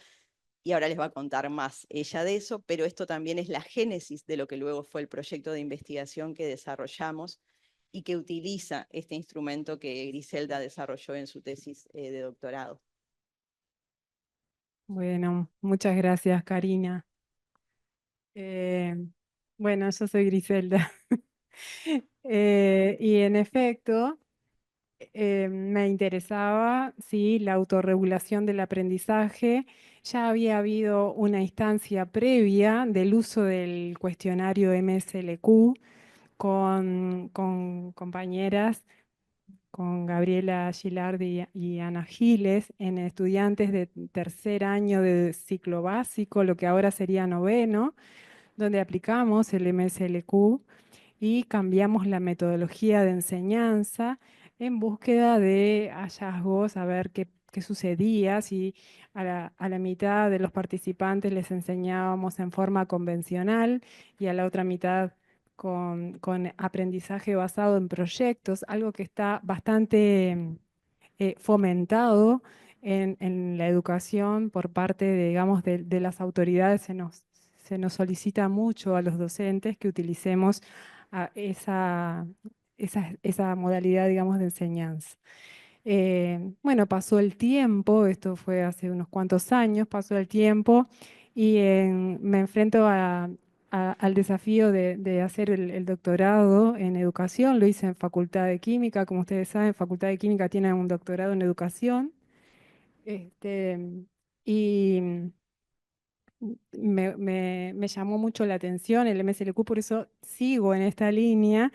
Y ahora les va a contar más ella de eso, pero esto también es la génesis de lo que luego fue el proyecto de investigación que desarrollamos y que utiliza este instrumento que Griselda desarrolló en su tesis de doctorado. Bueno, muchas gracias, Karina. Bueno, yo soy Griselda. Y en efecto, me interesaba, sí, la autorregulación del aprendizaje. Ya había habido una instancia previa del uso del cuestionario MSLQ con compañeras, con Gabriela Gilardi y Ana Giles, en estudiantes de tercer año de ciclo básico, lo que ahora sería noveno, donde aplicamos el MSLQ y cambiamos la metodología de enseñanza en búsqueda de hallazgos, a ver qué sucedía, si a la mitad de los participantes les enseñábamos en forma convencional y a la otra mitad con aprendizaje basado en proyectos, algo que está bastante fomentado en la educación por parte, digamos, de las autoridades. Se nos solicita mucho a los docentes que utilicemos esa modalidad, digamos, de enseñanza. Bueno, pasó el tiempo, esto fue hace unos cuantos años, pasó el tiempo y me enfrento al desafío de hacer el doctorado en educación. Lo hice en Facultad de Química, como ustedes saben, Facultad de Química tiene un doctorado en educación. Y me llamó mucho la atención el MSLQ, por eso sigo en esta línea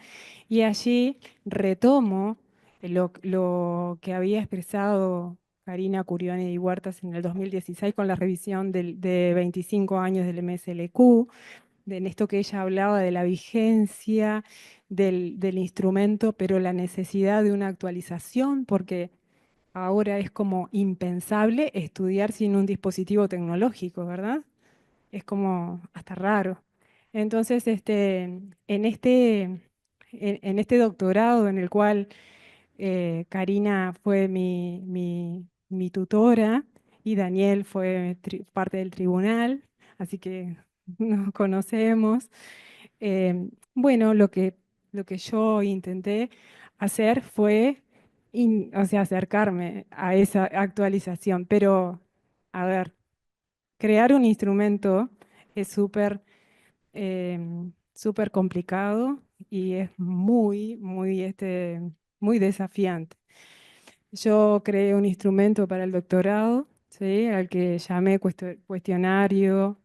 y allí retomo lo que había expresado Karina Curione y Huertas en el 2016 con la revisión de 25 años del MSLQ, en esto que ella hablaba de la vigencia del instrumento, pero la necesidad de una actualización, porque ahora es como impensable estudiar sin un dispositivo tecnológico, ¿verdad? Es como hasta raro. Entonces, en este doctorado en el cual Karina fue mi tutora y Daniel fue parte del tribunal, así que nos conocemos. Bueno, lo que yo intenté hacer fue, o sea, acercarme a esa actualización, pero, a ver, crear un instrumento es súper complicado y es muy desafiante. Yo creé un instrumento para el doctorado, ¿sí? Al que llamé cuestionario,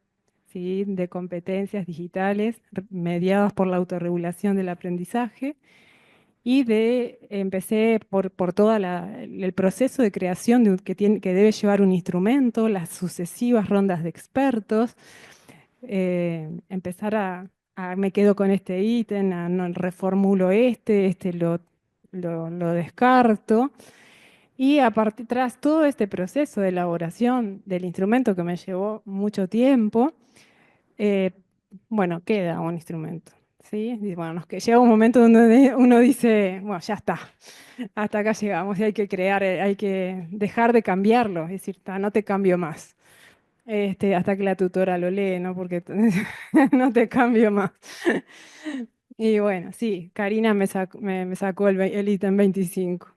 ¿sí? De competencias digitales mediadas por la autorregulación del aprendizaje. Y empecé por todo el proceso de creación que debe llevar un instrumento, las sucesivas rondas de expertos, empezar me quedo con este ítem, no, reformulo lo descarto. Y tras todo este proceso de elaboración del instrumento que me llevó mucho tiempo, eh, bueno, queda un instrumento, ¿sí? Y bueno, llega un momento donde uno dice, bueno, ya está, hasta acá llegamos y hay que hay que dejar de cambiarlo, es decir, no te cambio más. Hasta que la tutora lo lee, ¿no? Porque no te cambio más. Y bueno, sí, Karina me sacó el ítem 25.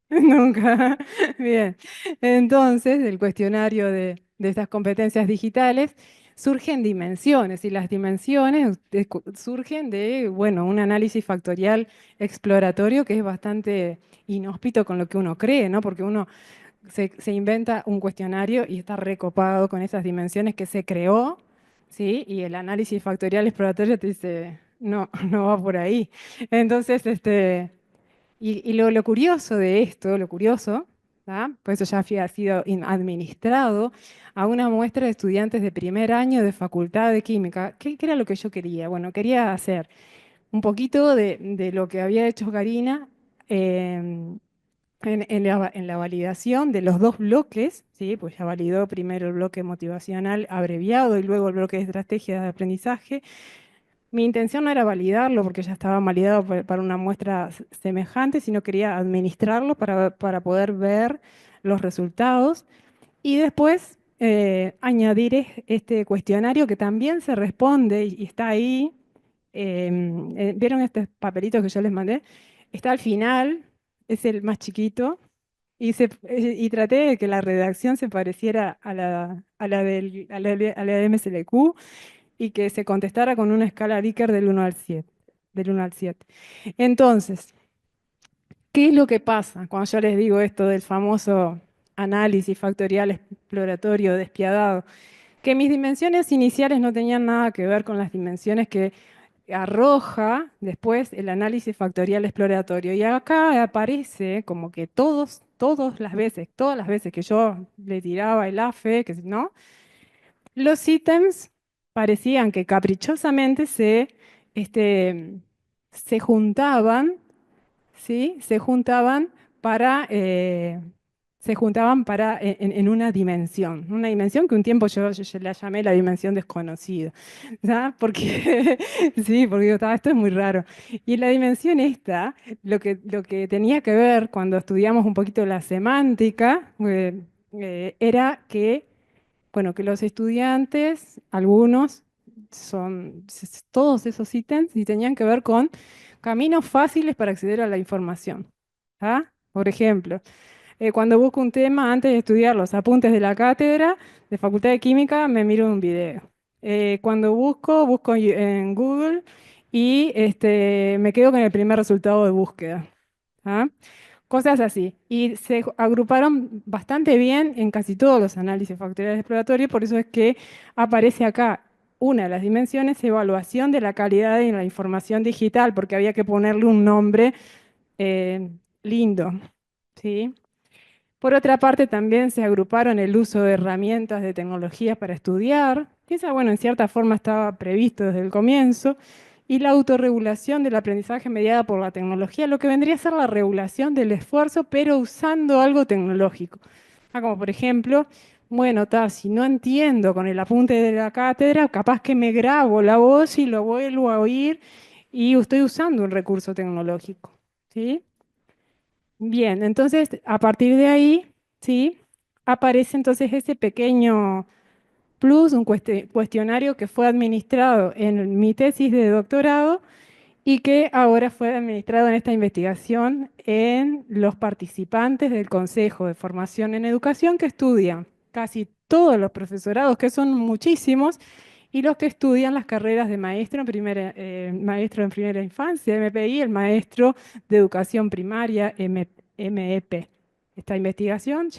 Nunca. Bien. Entonces, del cuestionario de estas competencias digitales, surgen dimensiones, y las dimensiones surgen de, bueno, un análisis factorial exploratorio que es bastante inhóspito con lo que uno cree, ¿no? Porque uno se inventa un cuestionario y está recopado con esas dimensiones que se creó, ¿sí? Y el análisis factorial exploratorio te dice, no, no va por ahí. Entonces, y lo curioso de esto, lo curioso, ¿tá? Pues eso ya había sido administrado a una muestra de estudiantes de primer año de Facultad de Química. ¿Qué era lo que yo quería? Bueno, quería hacer un poquito de lo que había hecho Karina en la validación de los dos bloques, ¿sí? Pues ya validó primero el bloque motivacional abreviado y luego el bloque de estrategias de aprendizaje. Mi intención no era validarlo porque ya estaba validado para una muestra semejante, sino quería administrarlo para poder ver los resultados y después añadir este cuestionario que también se responde y está ahí. ¿Vieron estos papelitos que yo les mandé? Está al final, es el más chiquito, y traté de que la redacción se pareciera a la de MSLQ y que se contestara con una escala Likert del 1 al 7. Del 1 al 7. Entonces, ¿qué es lo que pasa cuando yo les digo esto del famoso análisis factorial exploratorio despiadado? Que mis dimensiones iniciales no tenían nada que ver con las dimensiones que arroja después el análisis factorial exploratorio. Y acá aparece como que todas las veces que yo le tiraba el AFE, ¿no? Los ítems parecían que caprichosamente se juntaban, ¿sí? Se juntaban en una dimensión que un tiempo yo la llamé la dimensión desconocida, ¿ya? Porque, sí, porque digo, esto es muy raro. Y la dimensión esta, lo que tenía que ver cuando estudiamos un poquito la semántica, era que bueno, que los estudiantes, algunos, todos esos ítems y tenían que ver con caminos fáciles para acceder a la información. ¿Ah? Por ejemplo, cuando busco un tema, antes de estudiar los apuntes de la cátedra de Facultad de Química, me miro un video. Cuando busco en Google y me quedo con el primer resultado de búsqueda. ¿Ah? Cosas así. Y se agruparon bastante bien en casi todos los análisis factoriales exploratorios, por eso es que aparece acá una de las dimensiones, evaluación de la calidad de la información digital, porque había que ponerle un nombre lindo, ¿sí? Por otra parte, también se agruparon el uso de herramientas de tecnologías para estudiar, que esa, bueno, en cierta forma estaba previsto desde el comienzo, y la autorregulación del aprendizaje mediada por la tecnología, lo que vendría a ser la regulación del esfuerzo, pero usando algo tecnológico. Como por ejemplo, bueno, si no entiendo con el apunte de la cátedra, capaz que me grabo la voz y lo vuelvo a oír y estoy usando un recurso tecnológico, ¿sí? Bien, entonces a partir de ahí, ¿sí? Aparece entonces ese pequeño plus, un cuestionario que fue administrado en mi tesis de doctorado y que ahora fue administrado en esta investigación en los participantes del Consejo de Formación en Educación que estudian casi todos los profesorados, que son muchísimos, y los que estudian las carreras de maestro en primera infancia, MPI, el maestro de educación primaria, MEP. Esta investigación,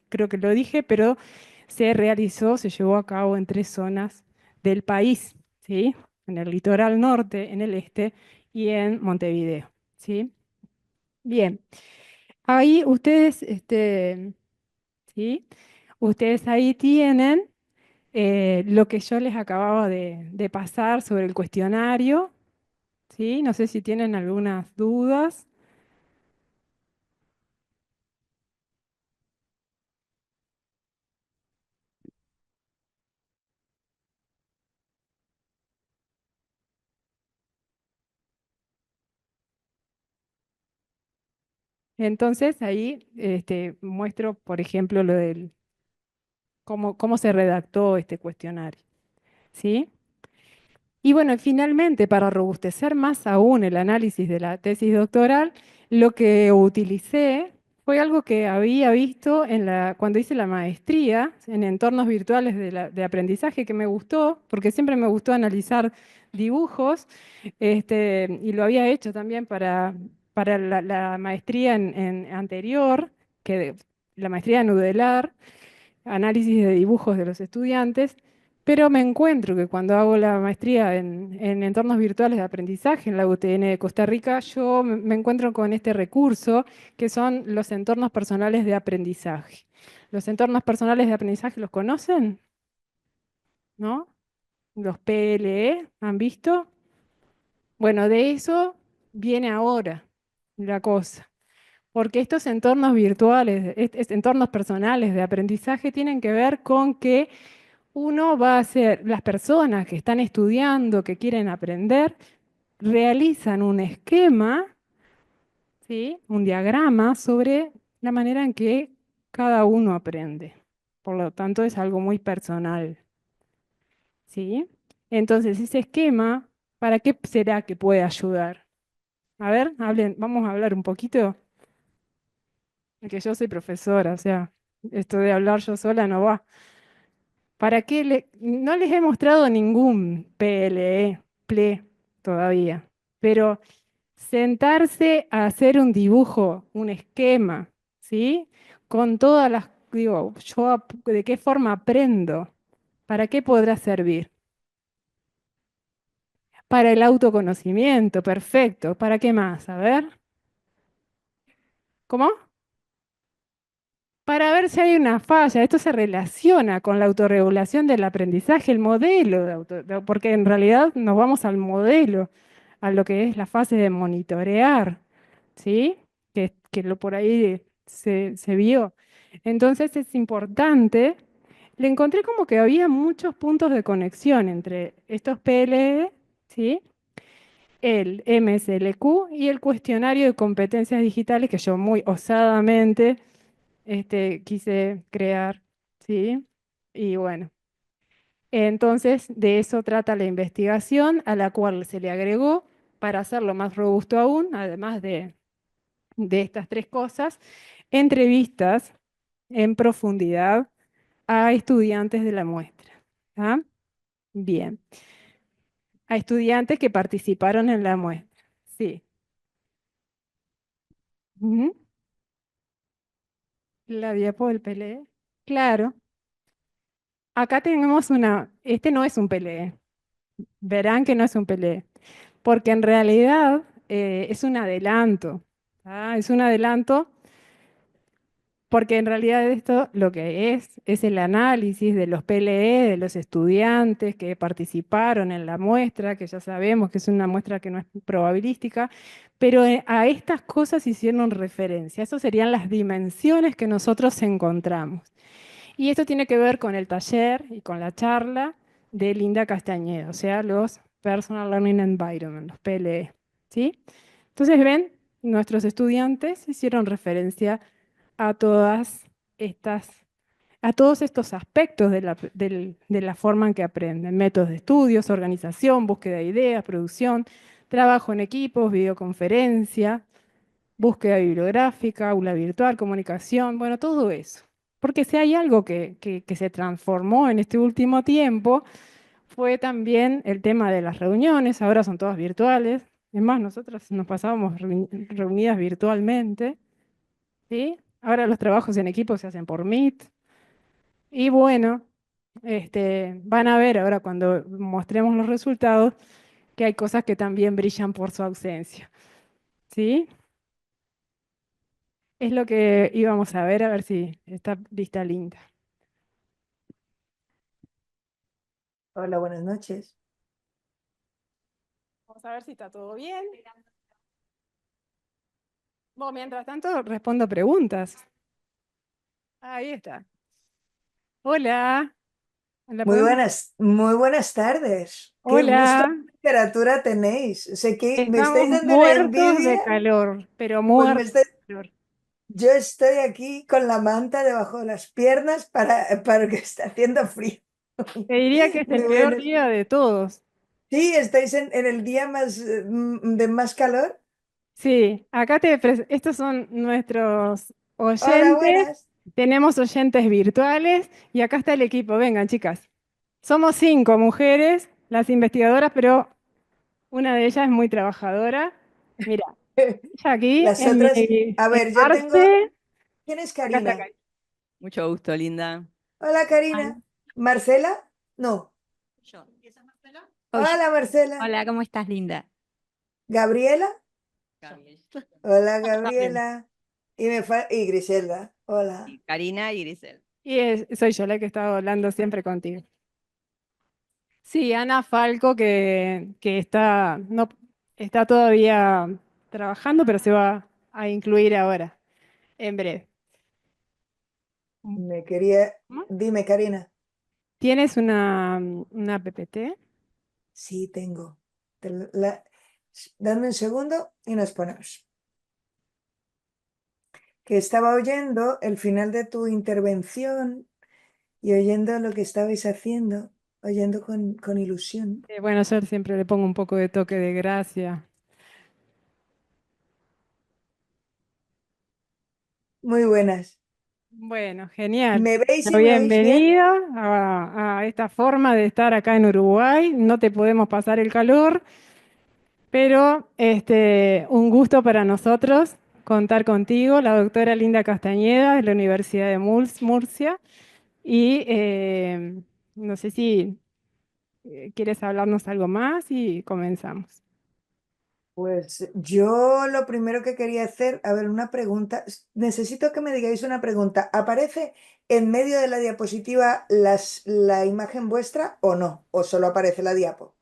creo que lo dije, pero se llevó a cabo en 3 zonas del país, ¿sí? En el litoral norte, en el este y en Montevideo, ¿sí? Bien, ahí ustedes, ¿sí? Ustedes ahí tienen lo que yo les acababa de pasar sobre el cuestionario, ¿sí? No sé si tienen algunas dudas. Entonces ahí muestro, por ejemplo, lo del cómo se redactó este cuestionario, ¿sí? Y bueno, finalmente, para robustecer más aún el análisis de la tesis doctoral, lo que utilicé fue algo que había visto cuando hice la maestría en entornos virtuales de aprendizaje, que me gustó, porque siempre me gustó analizar dibujos, y lo había hecho también para la maestría anterior, que la maestría en UDELAR, análisis de dibujos de los estudiantes, pero me encuentro que cuando hago la maestría en entornos virtuales de aprendizaje en la UTN de Costa Rica, yo me encuentro con este recurso que son los entornos personales de aprendizaje. ¿Los entornos personales de aprendizaje los conocen? ¿No? Los PLE, ¿han visto? Bueno, de eso viene ahora la cosa, porque estos entornos virtuales, entornos personales de aprendizaje tienen que ver con que uno va a hacer, las personas que están estudiando, que quieren aprender, realizan un esquema, ¿sí? Un diagrama sobre la manera en que cada uno aprende. Por lo tanto, es algo muy personal, ¿sí? Entonces, ese esquema, ¿para qué será que puede ayudar? A ver, vamos a hablar un poquito. Que yo soy profesora, o sea, esto de hablar yo sola no va. ¿Para qué no les he mostrado ningún PLE, PLE todavía, pero sentarse a hacer un dibujo, un esquema, ¿sí? Con todas las, digo, ¿de qué forma aprendo? ¿Para qué podrá servir? Para el autoconocimiento, perfecto. ¿Para qué más? A ver. ¿Cómo? Para ver si hay una falla. Esto se relaciona con la autorregulación del aprendizaje, el modelo, porque en realidad nos vamos al modelo, a lo que es la fase de monitorear, ¿sí? Que por ahí se vio. Entonces es importante, le encontré como que había muchos puntos de conexión entre estos PLE, ¿sí? El MSLQ y el cuestionario de competencias digitales que yo muy osadamente quise crear, ¿sí? Y bueno, entonces de eso trata la investigación, a la cual se le agregó, para hacerlo más robusto aún, además de estas tres cosas, entrevistas en profundidad a estudiantes de la muestra. ¿Ah? Bien, a estudiantes que participaron en la muestra, sí. Ujú. La diapo del PLE, claro. Acá tenemos este no es un PLE, verán que no es un PLE, porque en realidad es un adelanto, ¿ah? Es un adelanto porque en realidad esto lo que es el análisis de los PLE, de los estudiantes que participaron en la muestra, que ya sabemos que es una muestra que no es probabilística, pero a estas cosas hicieron referencia, esas serían las dimensiones que nosotros encontramos. Y esto tiene que ver con el taller y con la charla de Linda Castañeda, o sea, los Personal Learning Environment, los PLE, ¿sí? Entonces, ven, nuestros estudiantes hicieron referencia a a todos estos aspectos de la forma en que aprenden, métodos de estudios, organización, búsqueda de ideas, producción, trabajo en equipos, videoconferencia, búsqueda bibliográfica, aula virtual, comunicación, bueno, todo eso. Porque si hay algo que se transformó en este último tiempo, fue también el tema de las reuniones, ahora son todas virtuales. Es más, nosotros nos pasábamos reunidas virtualmente, ¿sí? Ahora los trabajos en equipo se hacen por Meet. Y bueno, van a ver ahora cuando mostremos los resultados que hay cosas que también brillan por su ausencia, ¿sí? Es lo que íbamos a ver si está lista linda. Hola, buenas noches. Vamos a ver si está todo bien. Bueno, mientras tanto, respondo preguntas. Ahí está. Hola. ¿La podemos? Muy buenas tardes. Qué gusto Hola. de literatura tenéis. Sé que me estáis Estamos dando una muertos de envidia, calor, pero pues muertos de calor. yo estoy aquí con la manta debajo de las piernas para que está haciendo frío. Te diría que es el Muy peor buenas. día de todos. Sí, estáis en el día más de más calor. Sí, estos son nuestros Hola, oyentes. buenas. Tenemos oyentes virtuales y acá está el equipo. Vengan, chicas. Somos 5 mujeres, las investigadoras, pero una de ellas es muy trabajadora. Mira, ella aquí Las otras, a en ver, yo tengo. Marce, ¿Quién es acá está Karina? Cari. Mucho gusto, Linda. Hola, Karina. ¿Marcela? No. Yo. Hola, Marcela. Hola, ¿cómo estás, Linda? ¿Gabriela? Gabriel. Hola, Gabriela. Y Griselda. Hola. Y Karina y Grisel. Y soy yo la que estaba hablando siempre contigo. Sí, Ana Falco, que está, no, está todavía trabajando, pero se va a incluir ahora, en breve. Me quería... ¿Cómo? Dime, Karina. ¿Tienes una PPT? Sí, tengo. Dame un segundo y nos ponemos. Que estaba oyendo el final de tu intervención y oyendo lo que estabais haciendo, oyendo con ilusión. Bueno, yo siempre le pongo un poco de toque de gracia. Muy buenas. Bueno, genial. ¿Me veis y me oís bien? Bienvenida a esta forma de estar acá en Uruguay. No te podemos pasar el calor, pero un gusto para nosotros contar contigo, la doctora Linda Castañeda de la Universidad de Murcia. Y no sé si quieres hablarnos algo más y comenzamos. Pues yo lo primero que quería hacer, a ver, una pregunta. Necesito que me digáis una pregunta. ¿Aparece en medio de la diapositiva la imagen vuestra o no? ¿O solo aparece la diapo?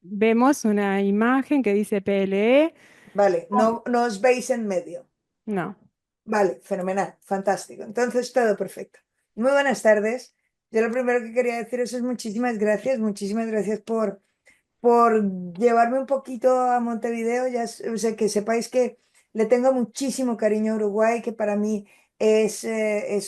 Vemos una imagen que dice PLE. Vale, no os veis en medio. No. Vale, fenomenal, fantástico. Entonces, todo perfecto. Muy buenas tardes. Yo lo primero que quería deciros es muchísimas gracias por llevarme un poquito a Montevideo. Ya o sea, que sepáis que le tengo muchísimo cariño a Uruguay, que para mí es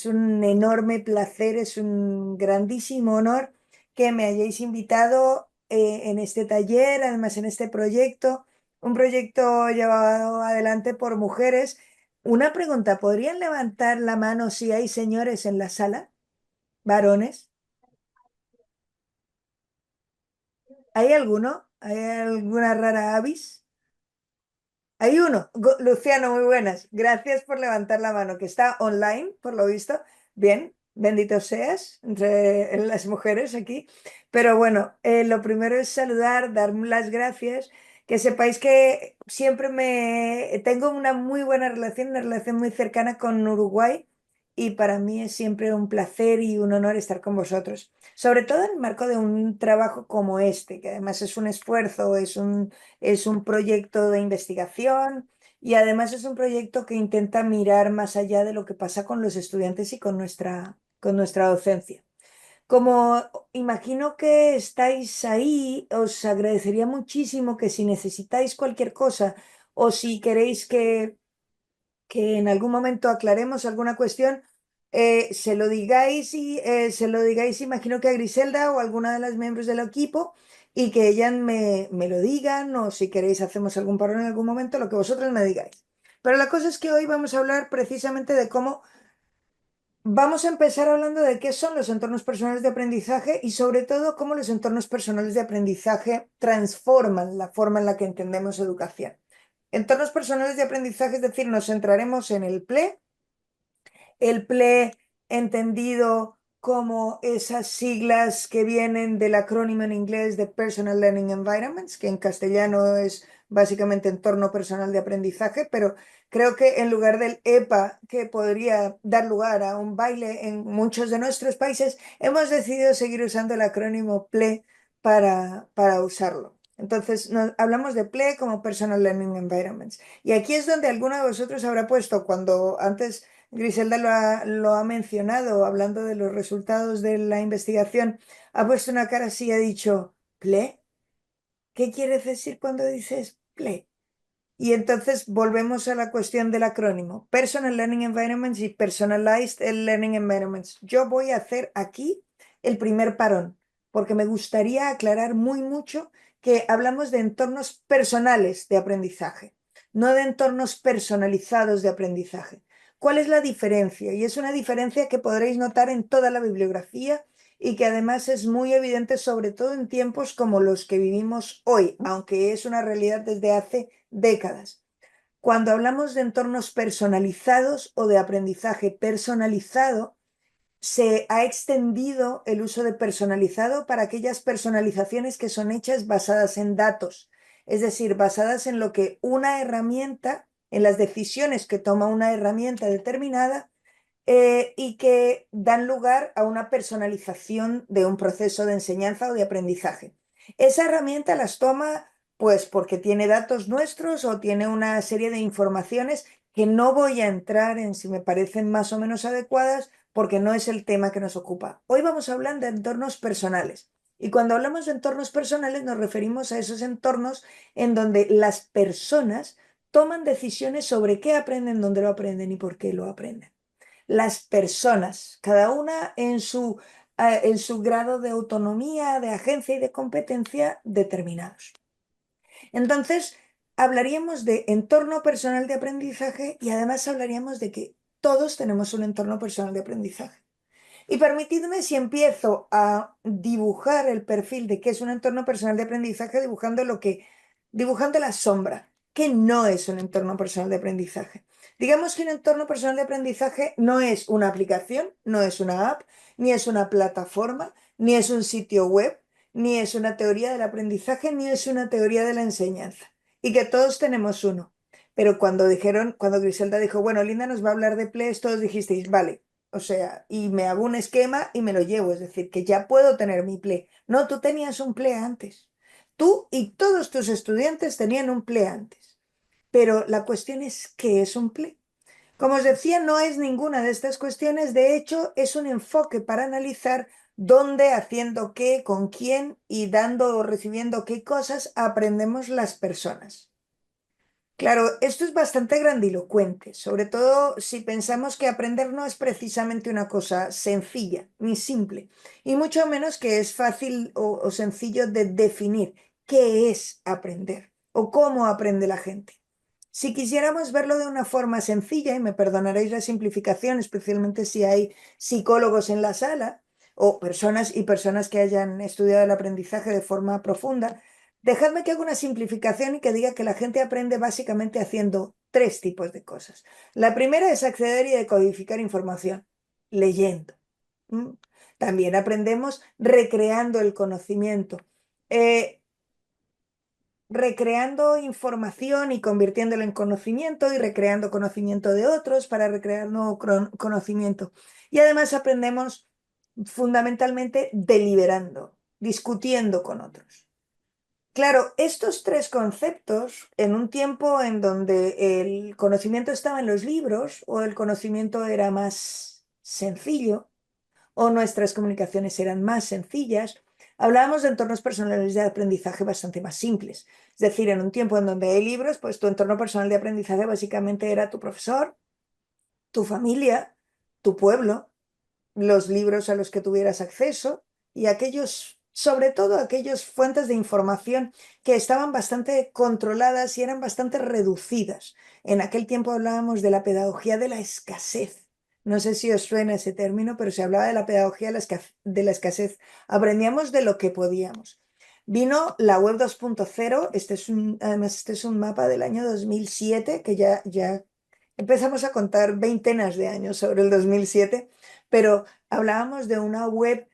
un enorme placer, es un grandísimo honor que me hayáis invitado en este taller, además en este proyecto, un proyecto llevado adelante por mujeres. Una pregunta, ¿podrían levantar la mano si hay señores en la sala? ¿Varones? ¿Hay alguno? ¿Hay alguna rara avis? Hay uno. Luciano, muy buenas. Gracias por levantar la mano, que está online, por lo visto. Bien, bendito seas entre las mujeres aquí. Pero bueno, lo primero es saludar, dar las gracias. Que sepáis que siempre tengo una muy buena relación, una relación muy cercana con Uruguay. Y para mí es siempre un placer y un honor estar con vosotros. Sobre todo en el marco de un trabajo como este, que además es un esfuerzo, es un proyecto de investigación y además es un proyecto que intenta mirar más allá de lo que pasa con los estudiantes y con nuestra docencia. Como imagino que estáis ahí, os agradecería muchísimo que si necesitáis cualquier cosa o si queréis que en algún momento aclaremos alguna cuestión, se lo digáis, imagino que a Griselda o a alguna de las miembros del equipo, y que ellas me lo digan, o si queréis hacemos algún parón en algún momento, lo que vosotros me digáis. Pero la cosa es que hoy vamos a hablar precisamente de cómo vamos a empezar hablando de qué son los entornos personales de aprendizaje y sobre todo cómo los entornos personales de aprendizaje transforman la forma en la que entendemos educación. Entornos personales de aprendizaje, es decir, nos centraremos en el PLE entendido como esas siglas que vienen del acrónimo en inglés de Personal Learning Environments, que en castellano es básicamente entorno personal de aprendizaje, pero creo que en lugar del EPA, que podría dar lugar a un baile en muchos de nuestros países, hemos decidido seguir usando el acrónimo PLE para usarlo. Entonces, hablamos de PLE como Personal Learning Environments. Y aquí es donde alguno de vosotros habrá puesto, cuando antes Griselda lo ha mencionado, hablando de los resultados de la investigación, ha puesto una cara así y ha dicho, ¿PLE? ¿Qué quieres decir cuando dices PLE? Y entonces volvemos a la cuestión del acrónimo, Personal Learning Environments y Personalized Learning Environments. Yo voy a hacer aquí el primer parón, porque me gustaría aclarar muy mucho que hablamos de entornos personales de aprendizaje, no de entornos personalizados de aprendizaje. ¿Cuál es la diferencia? Y es una diferencia que podréis notar en toda la bibliografía y que además es muy evidente, sobre todo en tiempos como los que vivimos hoy, aunque es una realidad desde hace décadas. Cuando hablamos de entornos personalizados o de aprendizaje personalizado, se ha extendido el uso de personalizado para aquellas personalizaciones que son hechas basadas en datos, es decir, basadas en lo que una herramienta, en las decisiones que toma una herramienta determinada, y que dan lugar a una personalización de un proceso de enseñanza o de aprendizaje. Esa herramienta las toma pues porque tiene datos nuestros o tiene una serie de informaciones que no voy a entrar en si me parecen más o menos adecuadas porque no es el tema que nos ocupa. Hoy vamos a hablar de entornos personales. Y cuando hablamos de entornos personales nos referimos a esos entornos en donde las personas toman decisiones sobre qué aprenden, dónde lo aprenden y por qué lo aprenden. Las personas, cada una en su grado de autonomía, de agencia y de competencia determinados. Entonces, hablaríamos de entorno personal de aprendizaje y además hablaríamos de que todos tenemos un entorno personal de aprendizaje. Y permitidme si empiezo a dibujar el perfil de qué es un entorno personal de aprendizaje dibujando la sombra, que no es un entorno personal de aprendizaje. Digamos que un entorno personal de aprendizaje no es una aplicación, no es una app, ni es una plataforma, ni es un sitio web, ni es una teoría del aprendizaje, ni es una teoría de la enseñanza. Y que todos tenemos uno. Pero cuando Griselda dijo, bueno, Linda nos va a hablar de PLES, todos dijisteis, vale, o sea, y me hago un esquema y me lo llevo, es decir, que ya puedo tener mi PLE. No, tú tenías un PLE antes. Tú y todos tus estudiantes tenían un PLE antes. Pero la cuestión es, ¿qué es un PLE? Como os decía, no es ninguna de estas cuestiones, de hecho, es un enfoque para analizar dónde, haciendo qué, con quién y dando o recibiendo qué cosas aprendemos las personas. Claro, esto es bastante grandilocuente, sobre todo si pensamos que aprender no es precisamente una cosa sencilla ni simple, y mucho menos que es fácil o sencillo de definir qué es aprender o cómo aprende la gente. Si quisiéramos verlo de una forma sencilla, y me perdonaréis la simplificación, especialmente si hay psicólogos en la sala o personas que hayan estudiado el aprendizaje de forma profunda, dejadme que haga una simplificación y que diga que la gente aprende básicamente haciendo 3 tipos de cosas. La primera es acceder y decodificar información, leyendo. También aprendemos recreando el conocimiento, recreando información y convirtiéndolo en conocimiento y recreando conocimiento de otros para recrear nuevo conocimiento. Y además aprendemos fundamentalmente deliberando, discutiendo con otros. Claro, estos 3 conceptos, en un tiempo en donde el conocimiento estaba en los libros o el conocimiento era más sencillo o nuestras comunicaciones eran más sencillas, hablábamos de entornos personales de aprendizaje bastante más simples. Es decir, en un tiempo en donde hay libros, pues tu entorno personal de aprendizaje básicamente era tu profesor, tu familia, tu pueblo, los libros a los que tuvieras acceso y sobre todo aquellas fuentes de información que estaban bastante controladas y eran bastante reducidas. En aquel tiempo hablábamos de la pedagogía de la escasez. No sé si os suena ese término, pero se hablaba de la pedagogía de la escasez. Aprendíamos de lo que podíamos. Vino la web 2.0, además este es un mapa del año 2007, que ya empezamos a contar veintenas de años sobre el 2007, pero hablábamos de una web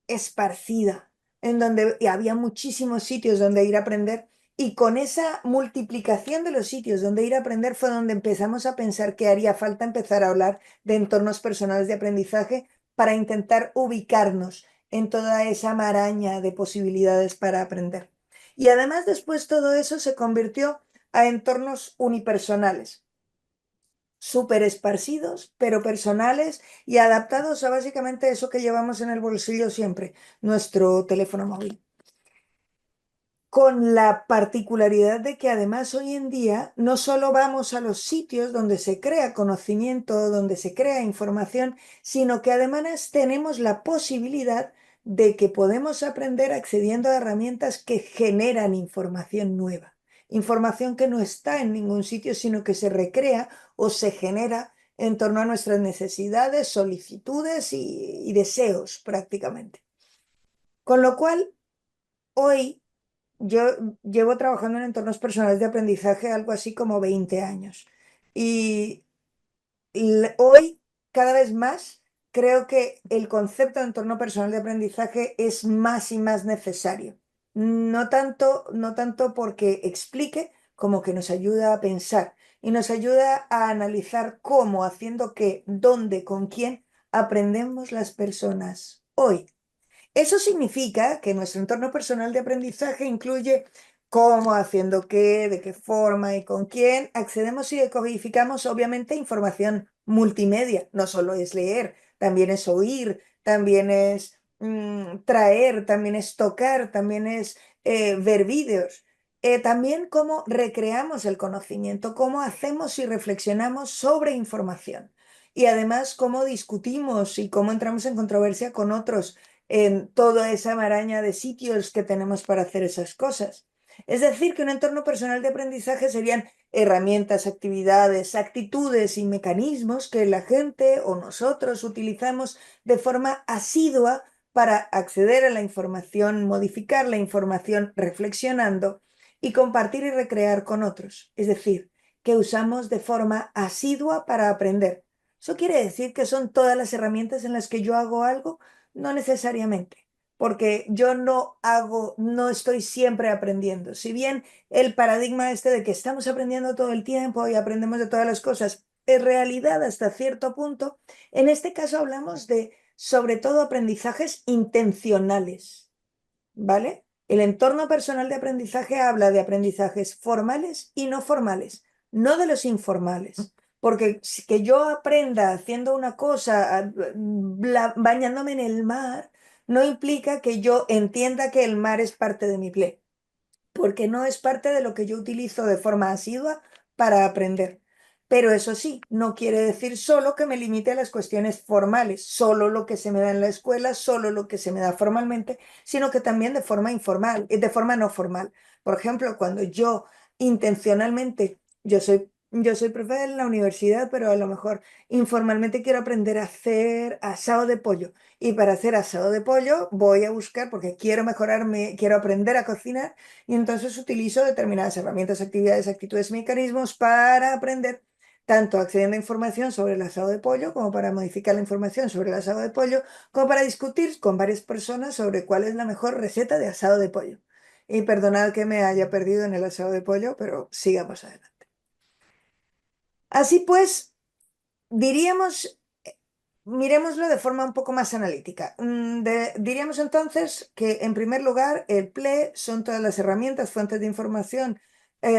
esparcida, en donde había muchísimos sitios donde ir a aprender, y con esa multiplicación de los sitios donde ir a aprender fue donde empezamos a pensar que haría falta empezar a hablar de entornos personales de aprendizaje para intentar ubicarnos en toda esa maraña de posibilidades para aprender. Y además después todo eso se convirtió a entornos unipersonales, súper esparcidos, pero personales y adaptados a básicamente eso que llevamos en el bolsillo siempre, nuestro teléfono móvil. Con la particularidad de que además hoy en día no solo vamos a los sitios donde se crea conocimiento, donde se crea información, sino que además tenemos la posibilidad de que podemos aprender accediendo a herramientas que generan información nueva. Información que no está en ningún sitio, sino que se recrea o se genera en torno a nuestras necesidades, solicitudes y deseos prácticamente. Con lo cual, hoy yo llevo trabajando en entornos personales de aprendizaje algo así como 20 años. Y hoy, cada vez más, creo que el concepto de entorno personal de aprendizaje es más y más necesario. No tanto porque explique, como que nos ayuda a pensar y nos ayuda a analizar cómo, haciendo qué, dónde, con quién aprendemos las personas hoy. Eso significa que nuestro entorno personal de aprendizaje incluye cómo, haciendo qué, de qué forma y con quién accedemos y decodificamos, obviamente, información multimedia. No solo es leer, también es oír, también es traer, también es tocar, también es ver vídeos. También cómo recreamos el conocimiento, cómo hacemos y reflexionamos sobre información. Y además cómo discutimos y cómo entramos en controversia con otros en toda esa maraña de sitios que tenemos para hacer esas cosas. Es decir, que un entorno personal de aprendizaje serían herramientas, actividades, actitudes y mecanismos que la gente o nosotros utilizamos de forma asidua para acceder a la información, modificar la información reflexionando y compartir y recrear con otros. Es decir, que usamos de forma asidua para aprender. ¿Eso quiere decir que son todas las herramientas en las que yo hago algo? No necesariamente, porque yo no estoy siempre aprendiendo. Si bien el paradigma este de que estamos aprendiendo todo el tiempo y aprendemos de todas las cosas es realidad hasta cierto punto, en este caso hablamos de, sobre todo, aprendizajes intencionales, ¿vale? El entorno personal de aprendizaje habla de aprendizajes formales y no formales, no de los informales. Porque que yo aprenda haciendo una cosa, bañándome en el mar, no implica que yo entienda que el mar es parte de mi play, porque no es parte de lo que yo utilizo de forma asidua para aprender. Pero eso sí, no quiere decir solo que me limite a las cuestiones formales, solo lo que se me da en la escuela, solo lo que se me da formalmente, sino que también de forma informal, de forma no formal. Por ejemplo, cuando yo intencionalmente, yo soy profe en la universidad, pero a lo mejor informalmente quiero aprender a hacer asado de pollo. Y para hacer asado de pollo voy a buscar, porque quiero mejorarme, quiero aprender a cocinar, y entonces utilizo determinadas herramientas, actividades, actitudes, mecanismos para aprender, tanto accediendo a información sobre el asado de pollo, como para modificar la información sobre el asado de pollo, como para discutir con varias personas sobre cuál es la mejor receta de asado de pollo. Y perdonad que me haya perdido en el asado de pollo, pero sigamos adelante. Así pues, diríamos, miremoslo de forma un poco más analítica. Diríamos entonces que, en primer lugar, el PLE son todas las herramientas, fuentes de información,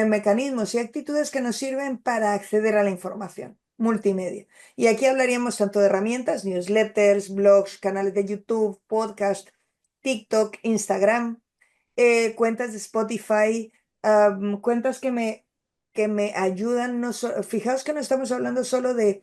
mecanismos y actitudes que nos sirven para acceder a la información multimedia. Y aquí hablaríamos tanto de herramientas, newsletters, blogs, canales de YouTube, podcast, TikTok, Instagram, cuentas de Spotify, cuentas que me ayudan. No fijaos que no estamos hablando solo de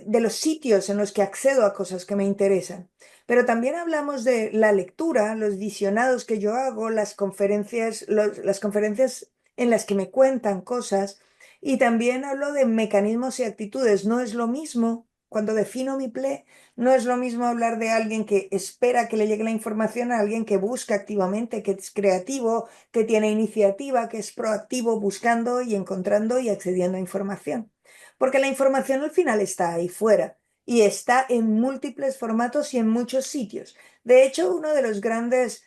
los sitios en los que accedo a cosas que me interesan, pero también hablamos de la lectura, los visionados que yo hago, las conferencias en las que me cuentan cosas, y también hablo de mecanismos y actitudes. No es lo mismo, cuando defino mi PLE, no es lo mismo hablar de alguien que espera que le llegue la información a alguien que busca activamente, que es creativo, que tiene iniciativa, que es proactivo buscando y encontrando y accediendo a información. Porque la información al final está ahí fuera y está en múltiples formatos y en muchos sitios. De hecho, uno de los grandes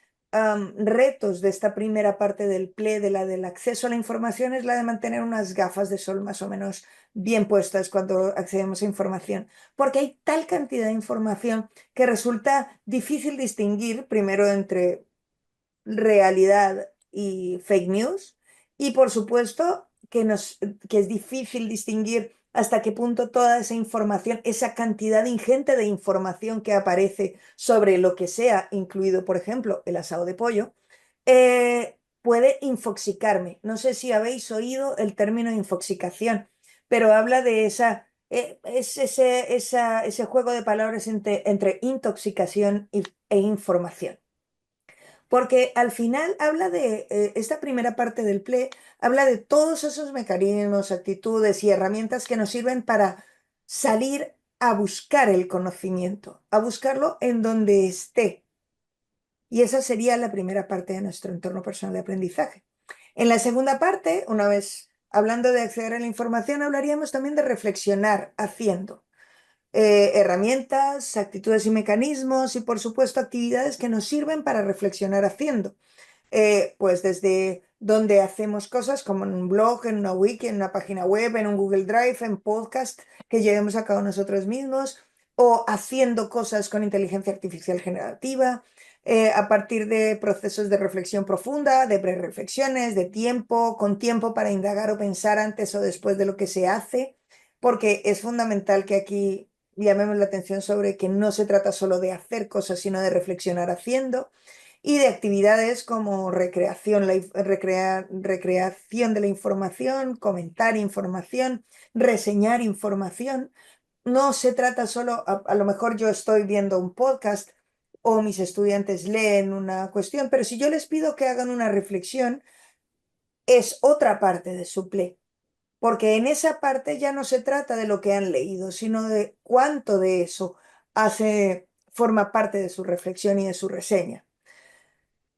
retos de esta primera parte del PLE, del acceso a la información, es la de mantener unas gafas de sol más o menos bien puestas cuando accedemos a información. Porque hay tal cantidad de información que resulta difícil distinguir primero entre realidad y fake news. Y por supuesto que es difícil distinguir hasta qué punto toda esa información, esa cantidad ingente de información que aparece sobre lo que sea, incluido, por ejemplo, el asado de pollo, puede infoxicarme. No sé si habéis oído el término infoxicación, pero habla de ese juego de palabras entre intoxicación e información. Porque al final habla de, esta primera parte del PLE, habla de todos esos mecanismos, actitudes y herramientas que nos sirven para salir a buscar el conocimiento, a buscarlo en donde esté. Y esa sería la primera parte de nuestro entorno personal de aprendizaje. En la segunda parte, una vez hablando de acceder a la información, hablaríamos también de reflexionar haciendo. Herramientas, actitudes y mecanismos y, por supuesto, actividades que nos sirven para reflexionar haciendo. Pues desde donde hacemos cosas como en un blog, en una wiki, en una página web, en un Google Drive, en podcast que llevemos a cabo nosotros mismos, o haciendo cosas con inteligencia artificial generativa, a partir de procesos de reflexión profunda, de prereflexiones, de tiempo, con tiempo para indagar o pensar antes o después de lo que se hace, porque es fundamental que aquí llamemos la atención sobre que no se trata solo de hacer cosas, sino de reflexionar haciendo, y de actividades como recreación de la información, comentar información, reseñar información. No se trata solo, a lo mejor yo estoy viendo un podcast o mis estudiantes leen una cuestión, pero si yo les pido que hagan una reflexión, es otra parte de su play. Porque en esa parte ya no se trata de lo que han leído, sino de cuánto de eso forma parte de su reflexión y de su reseña.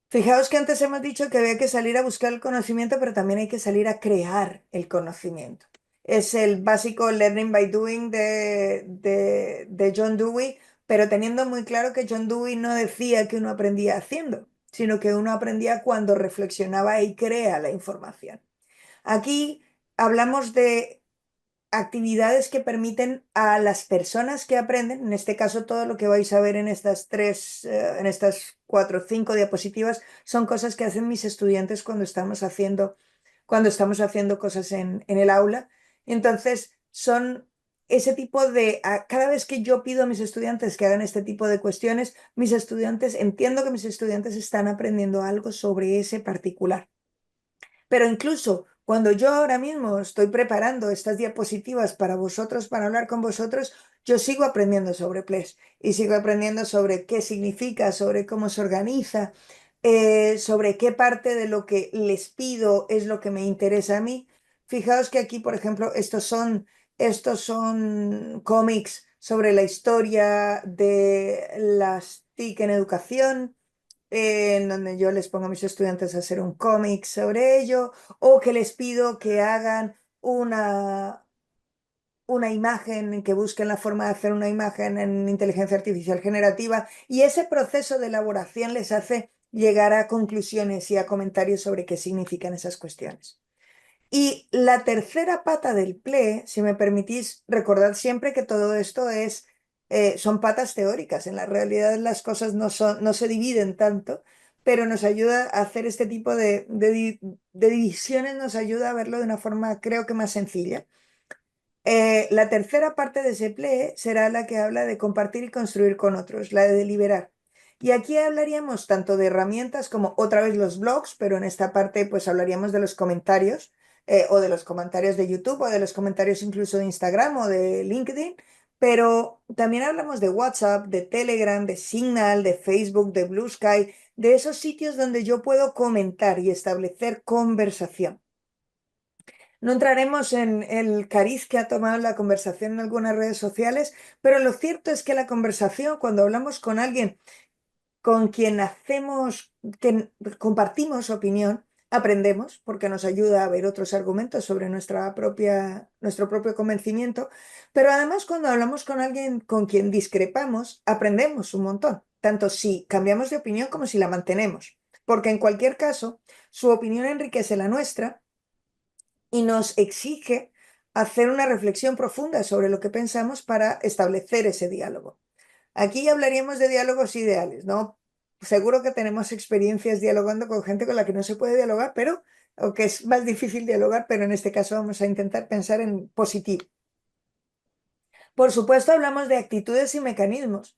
Fijaos que antes hemos dicho que había que salir a buscar el conocimiento, pero también hay que salir a crear el conocimiento. Es el básico learning by doing de John Dewey, pero teniendo muy claro que John Dewey no decía que uno aprendía haciendo, sino que uno aprendía cuando reflexionaba y crea la información. Aquí hablamos de actividades que permiten a las personas que aprenden, en este caso todo lo que vais a ver en estas en estas 4 o 5 diapositivas, son cosas que hacen mis estudiantes cuando estamos haciendo cosas en el aula. Entonces, son ese tipo de, cada vez que yo pido a mis estudiantes que hagan este tipo de cuestiones, entiendo que mis estudiantes están aprendiendo algo sobre ese particular. Pero incluso cuando yo ahora mismo estoy preparando estas diapositivas para vosotros, para hablar con vosotros, yo sigo aprendiendo sobre PLES y sigo aprendiendo sobre qué significa, sobre cómo se organiza, sobre qué parte de lo que les pido es lo que me interesa a mí. Fijaos que aquí, por ejemplo, estos son cómics sobre la historia de las TIC en educación, en donde yo les pongo a mis estudiantes a hacer un cómic sobre ello, o que les pido que hagan una imagen, que busquen la forma de hacer una imagen en inteligencia artificial generativa, y ese proceso de elaboración les hace llegar a conclusiones y a comentarios sobre qué significan esas cuestiones. Y la tercera pata del PLE, si me permitís, recordad siempre que todo esto son patas teóricas. En la realidad las cosas no se dividen tanto, pero nos ayuda a hacer este tipo de divisiones, nos ayuda a verlo de una forma, creo que más sencilla. La tercera parte de ese PLE será la que habla de compartir y construir con otros, la de deliberar. Y aquí hablaríamos tanto de herramientas como otra vez los blogs, pero en esta parte pues hablaríamos de los comentarios, o de los comentarios de YouTube, o de los comentarios incluso de Instagram o de LinkedIn, pero también hablamos de WhatsApp, de Telegram, de Signal, de Facebook, de Blue Sky, de esos sitios donde yo puedo comentar y establecer conversación. No entraremos en el cariz que ha tomado la conversación en algunas redes sociales, pero lo cierto es que la conversación, cuando hablamos con alguien con quien que compartimos opinión, aprendemos porque nos ayuda a ver otros argumentos sobre nuestro propio convencimiento, pero además cuando hablamos con alguien con quien discrepamos, aprendemos un montón, tanto si cambiamos de opinión como si la mantenemos, porque en cualquier caso, su opinión enriquece la nuestra y nos exige hacer una reflexión profunda sobre lo que pensamos para establecer ese diálogo. Aquí hablaríamos de diálogos ideales, ¿no? Seguro que tenemos experiencias dialogando con gente con la que no se puede dialogar, o que es más difícil dialogar, pero en este caso vamos a intentar pensar en positivo. Por supuesto, hablamos de actitudes y mecanismos,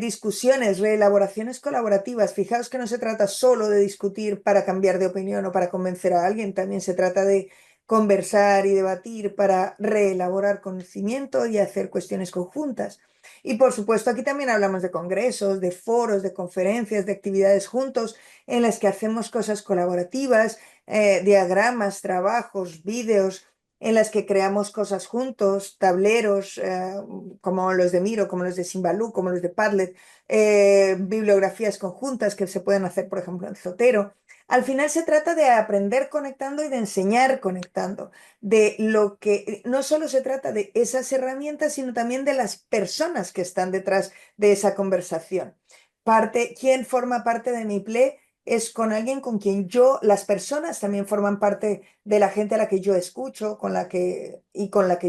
discusiones, reelaboraciones colaborativas. Fijaos que no se trata solo de discutir para cambiar de opinión o para convencer a alguien, también se trata de conversar y debatir para reelaborar conocimiento y hacer cuestiones conjuntas. Y por supuesto, aquí también hablamos de congresos, de foros, de conferencias, de actividades juntos en las que hacemos cosas colaborativas, diagramas, trabajos, vídeos, en las que creamos cosas juntos, tableros como los de Miro, como los de Simbaloo, como los de Padlet, bibliografías conjuntas que se pueden hacer, por ejemplo, en Zotero. Al final se trata de aprender conectando y de enseñar conectando, de lo que no solo se trata de esas herramientas, sino también de las personas que están detrás de esa conversación. ¿Quién forma parte de mi play? Es con alguien con quien las personas también forman parte de la gente a la que yo escucho, con la que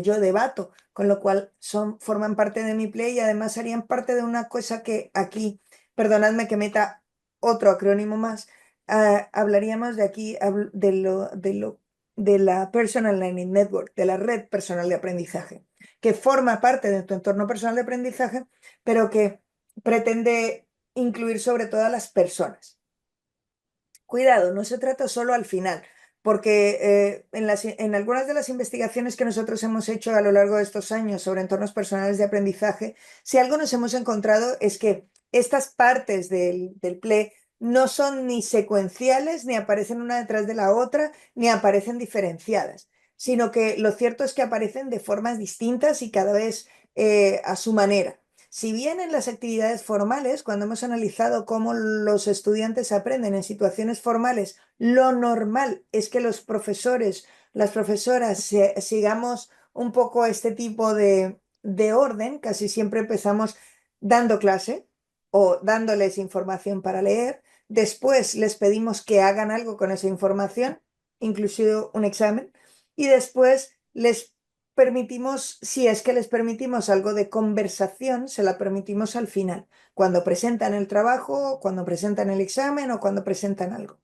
yo debato, con lo cual forman parte de mi play y además harían parte de una cosa que aquí, perdonadme que meta otro acrónimo más, hablaríamos de aquí de la Personal Learning Network, de la red personal de aprendizaje, que forma parte de tu entorno personal de aprendizaje, pero que pretende incluir sobre todo a las personas. Cuidado, no se trata solo al final, porque en algunas de las investigaciones que nosotros hemos hecho a lo largo de estos años sobre entornos personales de aprendizaje, si algo nos hemos encontrado es que estas partes del PLE no son ni secuenciales, ni aparecen una detrás de la otra, ni aparecen diferenciadas, sino que lo cierto es que aparecen de formas distintas y cada vez a su manera. Si bien en las actividades formales, cuando hemos analizado cómo los estudiantes aprenden en situaciones formales, lo normal es que los profesores, las profesoras, sigamos un poco este tipo de orden. Casi siempre empezamos dando clase o dándoles información para leer. Después les pedimos que hagan algo con esa información, inclusive un examen. Y después les permitimos, si es que les permitimos algo de conversación, se la permitimos al final, cuando presentan el trabajo, cuando presentan el examen o cuando presentan algo.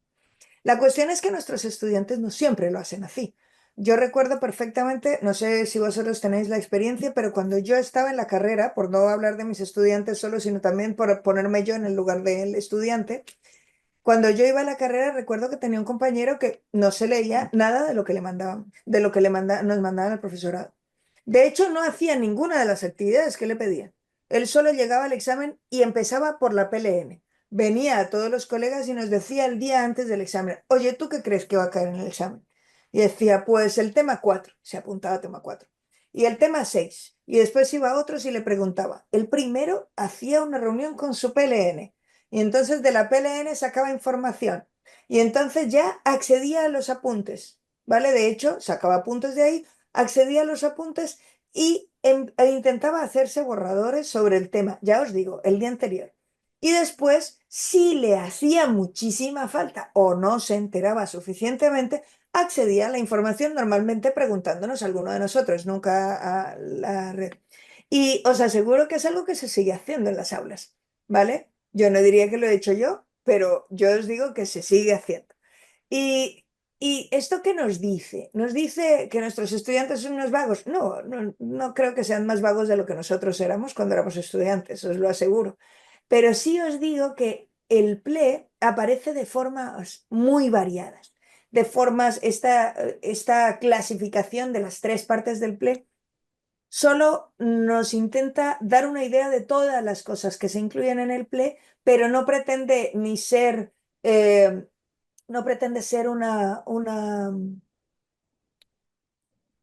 La cuestión es que nuestros estudiantes no siempre lo hacen así. Yo recuerdo perfectamente, no sé si vosotros tenéis la experiencia, pero cuando yo estaba en la carrera, por no hablar de mis estudiantes solo, sino también por ponerme yo en el lugar del estudiante, cuando yo iba a la carrera recuerdo que tenía un compañero que no se leía nada de lo que le mandaban, de lo que nos mandaban al profesorado. De hecho, no hacía ninguna de las actividades que le pedían. Él solo llegaba al examen y empezaba por la PLN. Venía a todos los colegas y nos decía el día antes del examen: oye, ¿tú qué crees que va a caer en el examen? Y decía, pues el tema 4, se apuntaba a tema 4. Y el tema 6. Y después iba a otros y le preguntaba. El primero hacía una reunión con su PLN. Y entonces de la PLN sacaba información. Y entonces ya accedía a los apuntes, ¿vale? De hecho, sacaba apuntes de ahí, accedía a los apuntes y intentaba hacerse borradores sobre el tema, ya os digo, el día anterior. Y después, si le hacía muchísima falta o no se enteraba suficientemente, accedía a la información normalmente preguntándonos a alguno de nosotros, nunca a la red. Y os aseguro que es algo que se sigue haciendo en las aulas, ¿vale? Yo no diría que lo he hecho yo, pero yo os digo que se sigue haciendo. Y, ¿Y esto qué nos dice? ¿Nos dice que nuestros estudiantes son unos vagos? No, no creo que sean más vagos de lo que nosotros éramos cuando éramos estudiantes, os lo aseguro. Pero sí os digo que el PLE aparece de formas muy variadas. De formas, esta clasificación de las 3 partes del PLE solo nos intenta dar una idea de todas las cosas que se incluyen en el PLE, pero no pretende ni ser, no pretende ser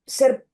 ser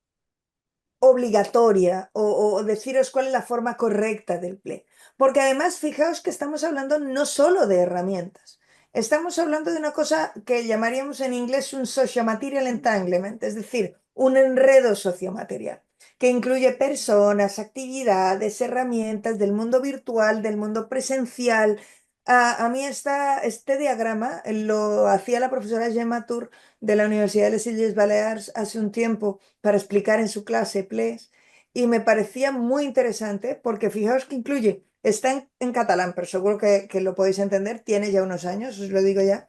obligatoria o deciros cuál es la forma correcta del PLE. Porque además, fijaos que estamos hablando no solo de herramientas, estamos hablando de una cosa que llamaríamos en inglés un socio-material entanglement, es decir, un enredo sociomaterial, que incluye personas, actividades, herramientas del mundo virtual, del mundo presencial. A mí este diagrama lo hacía la profesora Gemma Tur de la Universidad de les Illes Balears hace un tiempo para explicar en su clase PLES, y me parecía muy interesante porque fijaos que incluye, está en catalán, pero seguro que lo podéis entender, tiene ya unos años, os lo digo ya,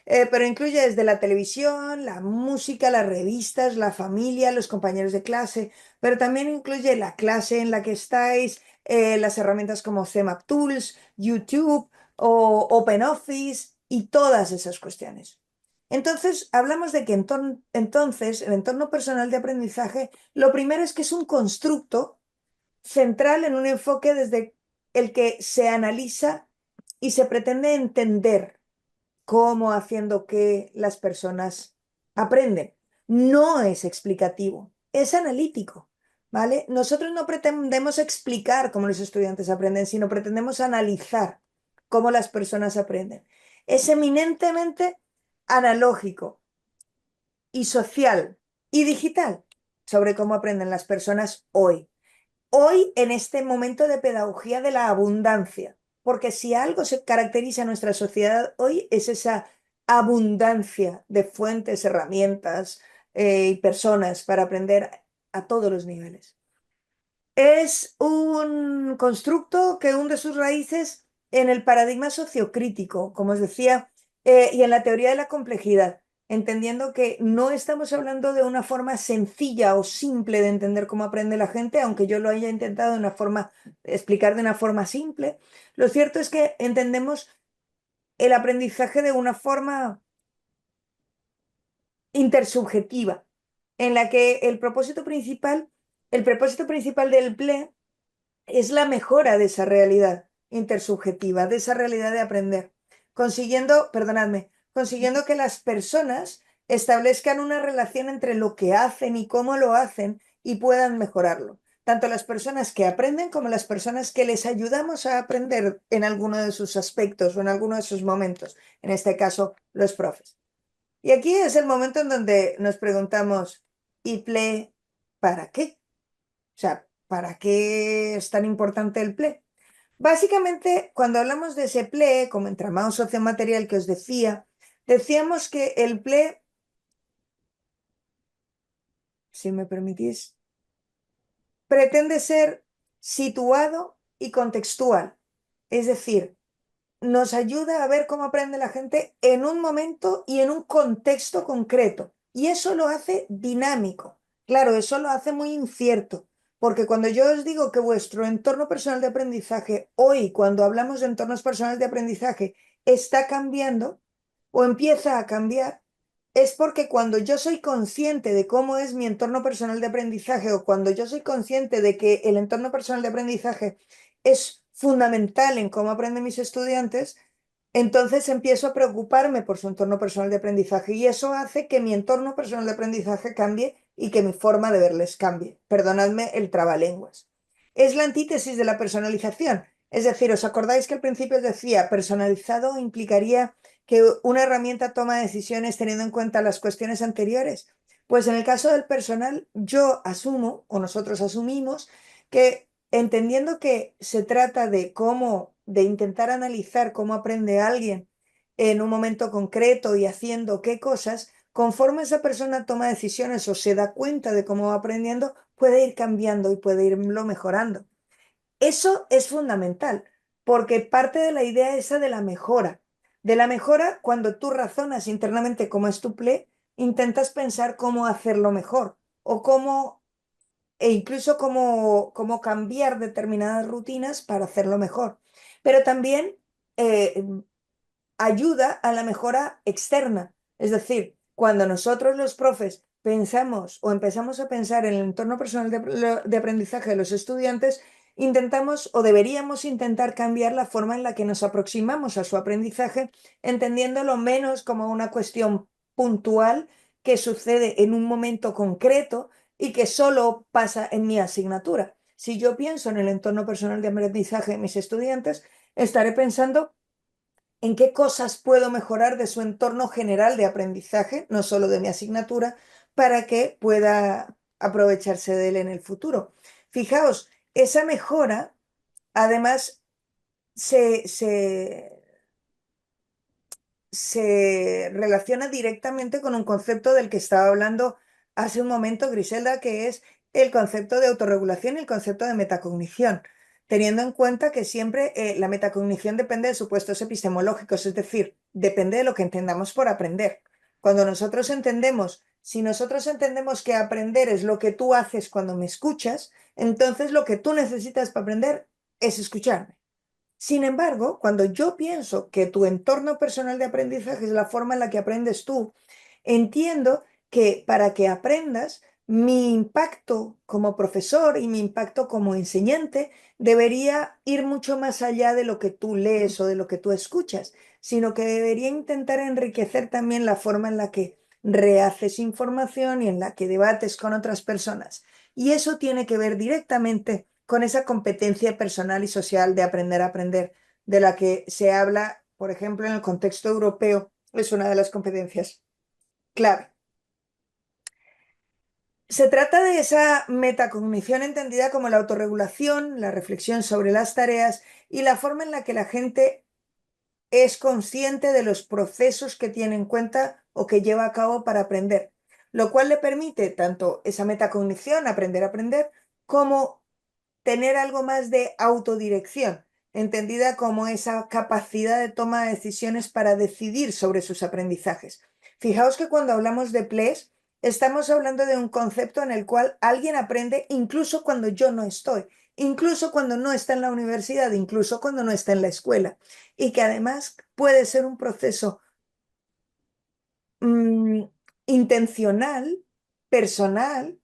pero incluye desde la televisión, la música, las revistas, la familia, los compañeros de clase, pero también incluye la clase en la que estáis, las herramientas como CMAP Tools, YouTube o OpenOffice y todas esas cuestiones. Entonces, hablamos de que entonces el entorno personal de aprendizaje, lo primero es que es un constructo central en un enfoque desde el que se analiza y se pretende entender cómo haciendo que las personas aprenden. no es explicativo, es analítico, ¿vale? Nosotros no pretendemos explicar cómo los estudiantes aprenden, sino pretendemos analizar cómo las personas aprenden. Es eminentemente analógico y social y digital sobre cómo aprenden las personas hoy. Hoy, en este momento de pedagogía de la abundancia, porque si algo se caracteriza en nuestra sociedad hoy es esa abundancia de fuentes, herramientas y personas para aprender a todos los niveles. Es un constructo que hunde sus raíces en el paradigma sociocrítico, como os decía, y en la teoría de la complejidad, entendiendo que no estamos hablando de una forma sencilla o simple de entender cómo aprende la gente, aunque yo lo haya intentado de una forma, explicar de una forma simple. Lo cierto es que entendemos el aprendizaje de una forma intersubjetiva, en la que el propósito principal del PLE es la mejora de esa realidad intersubjetiva, de esa realidad de aprender, consiguiendo que las personas establezcan una relación entre lo que hacen y cómo lo hacen y puedan mejorarlo. Tanto las personas que aprenden como las personas que les ayudamos a aprender en alguno de sus aspectos o en alguno de sus momentos, en este caso, los profes. Y aquí es el momento en donde nos preguntamos, ¿y PLE para qué? O sea, ¿para qué es tan importante el PLE? Básicamente, cuando hablamos de ese PLE, como entramado sociomaterial que os decía, decíamos que el PLE, si me permitís, pretende ser situado y contextual. Es decir, nos ayuda a ver cómo aprende la gente en un momento y en un contexto concreto. Y eso lo hace dinámico. Claro, eso lo hace muy incierto. Porque cuando yo os digo que vuestro entorno personal de aprendizaje, hoy, cuando hablamos de entornos personales de aprendizaje, está cambiando o empieza a cambiar, es porque cuando yo soy consciente de cómo es mi entorno personal de aprendizaje o cuando yo soy consciente de que el entorno personal de aprendizaje es fundamental en cómo aprenden mis estudiantes, entonces empiezo a preocuparme por su entorno personal de aprendizaje y eso hace que mi entorno personal de aprendizaje cambie y que mi forma de verles cambie. Perdonadme el trabalenguas. Es la antítesis de la personalización. Es decir, ¿os acordáis que al principio decía personalizado implicaría que una herramienta toma decisiones teniendo en cuenta las cuestiones anteriores? Pues en el caso del personal, yo asumo, o nosotros asumimos, que entendiendo que se trata de de intentar analizar cómo aprende alguien en un momento concreto y haciendo qué cosas, conforme esa persona toma decisiones o se da cuenta de cómo va aprendiendo, puede ir cambiando y puede irlo mejorando. Eso es fundamental, porque parte de la idea esa de la mejora. De la mejora, cuando tú razonas internamente cómo es tu PLE, intentas pensar cómo hacerlo mejor o incluso cómo cambiar determinadas rutinas para hacerlo mejor. Pero también eh, ayuda a la mejora externa. Es decir, cuando nosotros los profes pensamos o empezamos a pensar en el entorno personal de aprendizaje de los estudiantes, intentamos o deberíamos intentar cambiar la forma en la que nos aproximamos a su aprendizaje, entendiéndolo menos como una cuestión puntual que sucede en un momento concreto y que solo pasa en mi asignatura. Si yo pienso en el entorno personal de aprendizaje de mis estudiantes, estaré pensando en qué cosas puedo mejorar de su entorno general de aprendizaje, no solo de mi asignatura, para que pueda aprovecharse de él en el futuro. Fijaos, esa mejora además se relaciona directamente con un concepto del que estaba hablando hace un momento Griselda, que es el concepto de autorregulación y el concepto de metacognición, teniendo en cuenta que siempre la metacognición depende de supuestos epistemológicos, es decir, depende de lo que entendamos por aprender. Cuando si nosotros entendemos que aprender es lo que tú haces cuando me escuchas, entonces lo que tú necesitas para aprender es escucharme. Sin embargo, cuando yo pienso que tu entorno personal de aprendizaje es la forma en la que aprendes tú, entiendo que para que aprendas, mi impacto como profesor y mi impacto como enseñante debería ir mucho más allá de lo que tú lees o de lo que tú escuchas, sino que debería intentar enriquecer también la forma en la que rehaces información y en la que debates con otras personas. Y eso tiene que ver directamente con esa competencia personal y social de aprender a aprender, de la que se habla, por ejemplo, en el contexto europeo, es una de las competencias clave. Se trata de esa metacognición entendida como la autorregulación, la reflexión sobre las tareas y la forma en la que la gente es consciente de los procesos que tiene en cuenta o que lleva a cabo para aprender, lo cual le permite tanto esa metacognición, aprender a aprender, como tener algo más de autodirección, entendida como esa capacidad de toma de decisiones para decidir sobre sus aprendizajes. Fijaos que cuando hablamos de PLES, estamos hablando de un concepto en el cual alguien aprende incluso cuando yo no estoy, incluso cuando no está en la universidad, incluso cuando no está en la escuela, y que además puede ser un proceso intencional, personal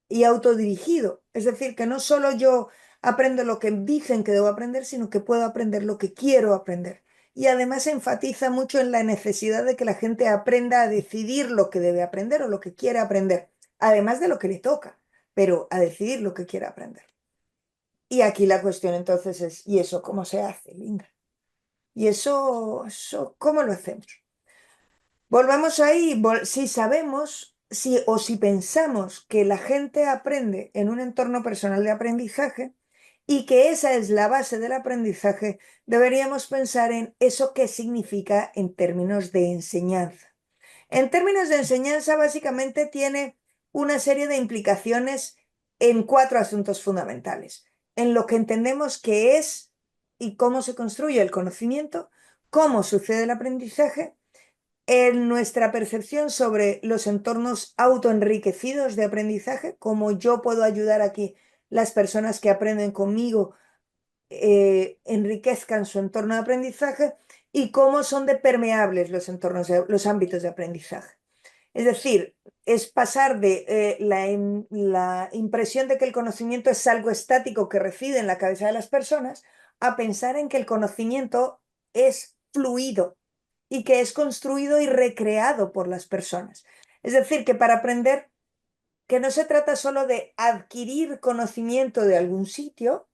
y autodirigido. Es decir, que no solo yo aprendo lo que dicen que debo aprender, sino que puedo aprender lo que quiero aprender. Y además enfatiza mucho en la necesidad de que la gente aprenda a decidir lo que debe aprender o lo que quiere aprender, además de lo que le toca, pero a decidir lo que quiere aprender. Y aquí la cuestión entonces es, ¿y eso cómo se hace, Linda? ¿Y eso cómo lo hacemos? Volvamos ahí, si sabemos o si pensamos que la gente aprende en un entorno personal de aprendizaje y que esa es la base del aprendizaje, deberíamos pensar en eso que significa en términos de enseñanza. En términos de enseñanza, básicamente tiene una serie de implicaciones en 4 asuntos fundamentales. En lo que entendemos que es y cómo se construye el conocimiento, cómo sucede el aprendizaje, en nuestra percepción sobre los entornos autoenriquecidos de aprendizaje, cómo yo puedo ayudar a que las personas que aprenden conmigo enriquezcan su entorno de aprendizaje y cómo son de permeables los entornos, los ámbitos de aprendizaje. Es decir, es pasar de la impresión de que el conocimiento es algo estático que reside en la cabeza de las personas a pensar en que el conocimiento es fluido y que es construido y recreado por las personas. Es decir, que para aprender, que no se trata solo de adquirir conocimiento de algún sitio,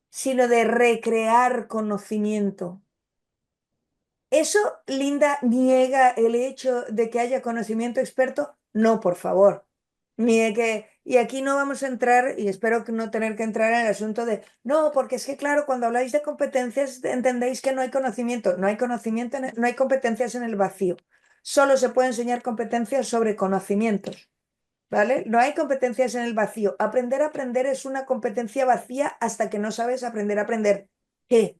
sino de recrear conocimiento. ¿Eso, Linda, niega el hecho de que haya conocimiento experto? No, por favor. Niegue. Y aquí no vamos a entrar, y espero que no tener que entrar en el asunto de, no, porque es que claro, cuando habláis de competencias entendéis que no hay conocimiento. No hay conocimiento, no hay competencias en el vacío. Solo se puede enseñar competencias sobre conocimientos, ¿vale? No hay competencias en el vacío. Aprender a aprender es una competencia vacía hasta que no sabes aprender a aprender qué,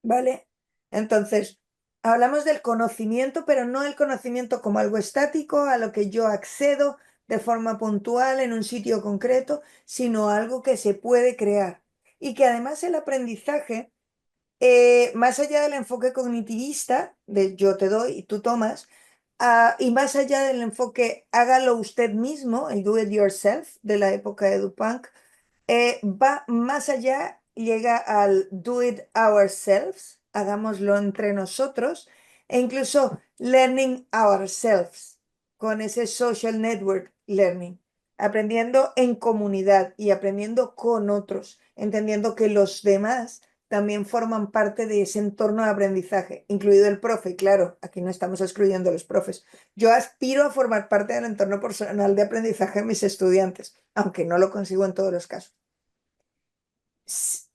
¿vale? Entonces, hablamos del conocimiento, pero no el conocimiento como algo estático a lo que yo accedo de forma puntual en un sitio concreto, sino algo que se puede crear. Y que además el aprendizaje, más allá del enfoque cognitivista, de yo te doy y tú tomas, y más allá del enfoque hágalo usted mismo, el do it yourself de la época de Dupont, va más allá, llega al do it ourselves, hagámoslo entre nosotros, e incluso learning ourselves, con ese social network learning, aprendiendo en comunidad y aprendiendo con otros, entendiendo que los demás también forman parte de ese entorno de aprendizaje, incluido el profe. Claro, aquí no estamos excluyendo a los profes. Yo aspiro a formar parte del entorno personal de aprendizaje de mis estudiantes, aunque no lo consigo en todos los casos.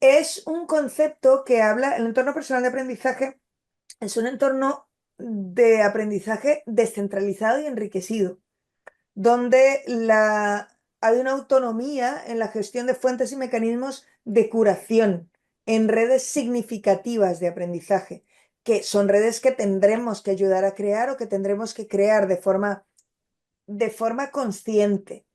Es un concepto que habla, el entorno personal de aprendizaje es un entorno de aprendizaje descentralizado y enriquecido, donde hay una autonomía en la gestión de fuentes y mecanismos de curación en redes significativas de aprendizaje, que son redes que tendremos que ayudar a crear o que tendremos que crear de forma consciente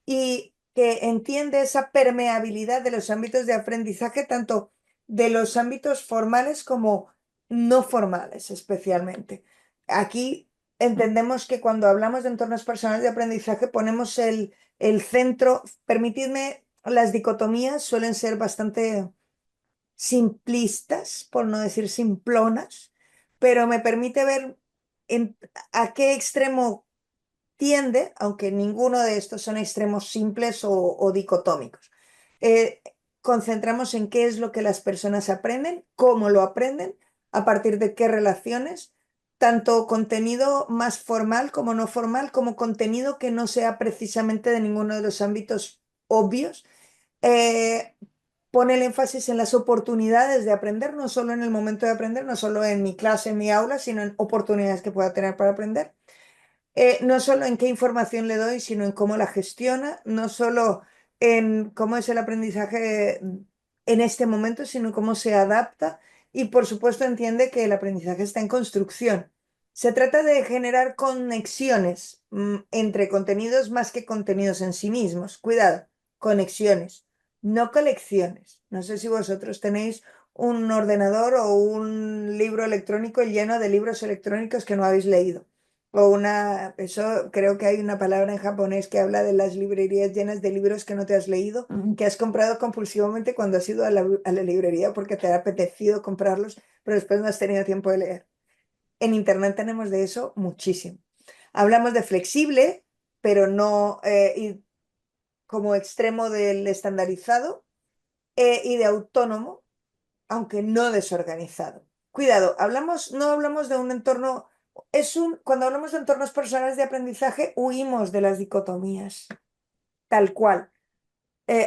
y que entiende esa permeabilidad de los ámbitos de aprendizaje, tanto de los ámbitos formales como no formales especialmente. Aquí entendemos que cuando hablamos de entornos personales de aprendizaje ponemos el centro, permitidme, las dicotomías suelen ser bastante simplistas, por no decir simplonas, pero me permite ver a qué extremo tiende, aunque ninguno de estos son extremos simples o dicotómicos. Concentramos en qué es lo que las personas aprenden, cómo lo aprenden, a partir de qué relaciones, tanto contenido más formal como no formal, como contenido que no sea precisamente de ninguno de los ámbitos obvios. Pone el énfasis en las oportunidades de aprender, no solo en el momento de aprender, no solo en mi clase, en mi aula, sino en oportunidades que pueda tener para aprender. No solo en qué información le doy, sino en cómo la gestiona, no solo en cómo es el aprendizaje en este momento, sino cómo se adapta y por supuesto entiende que el aprendizaje está en construcción. Se trata de generar conexiones entre contenidos más que contenidos en sí mismos. Cuidado, conexiones, no colecciones. No sé si vosotros tenéis un ordenador o un libro electrónico lleno de libros electrónicos que no habéis leído. Eso creo que hay una palabra en japonés que habla de las librerías llenas de libros que no te has leído, que has comprado compulsivamente cuando has ido a la librería porque te ha apetecido comprarlos, pero después no has tenido tiempo de leer. En Internet tenemos de eso muchísimo. Hablamos de flexible, pero no como extremo del estandarizado, y de autónomo, aunque no desorganizado. Cuidado, no hablamos de un entorno, cuando hablamos de entornos personales de aprendizaje, huimos de las dicotomías, tal cual.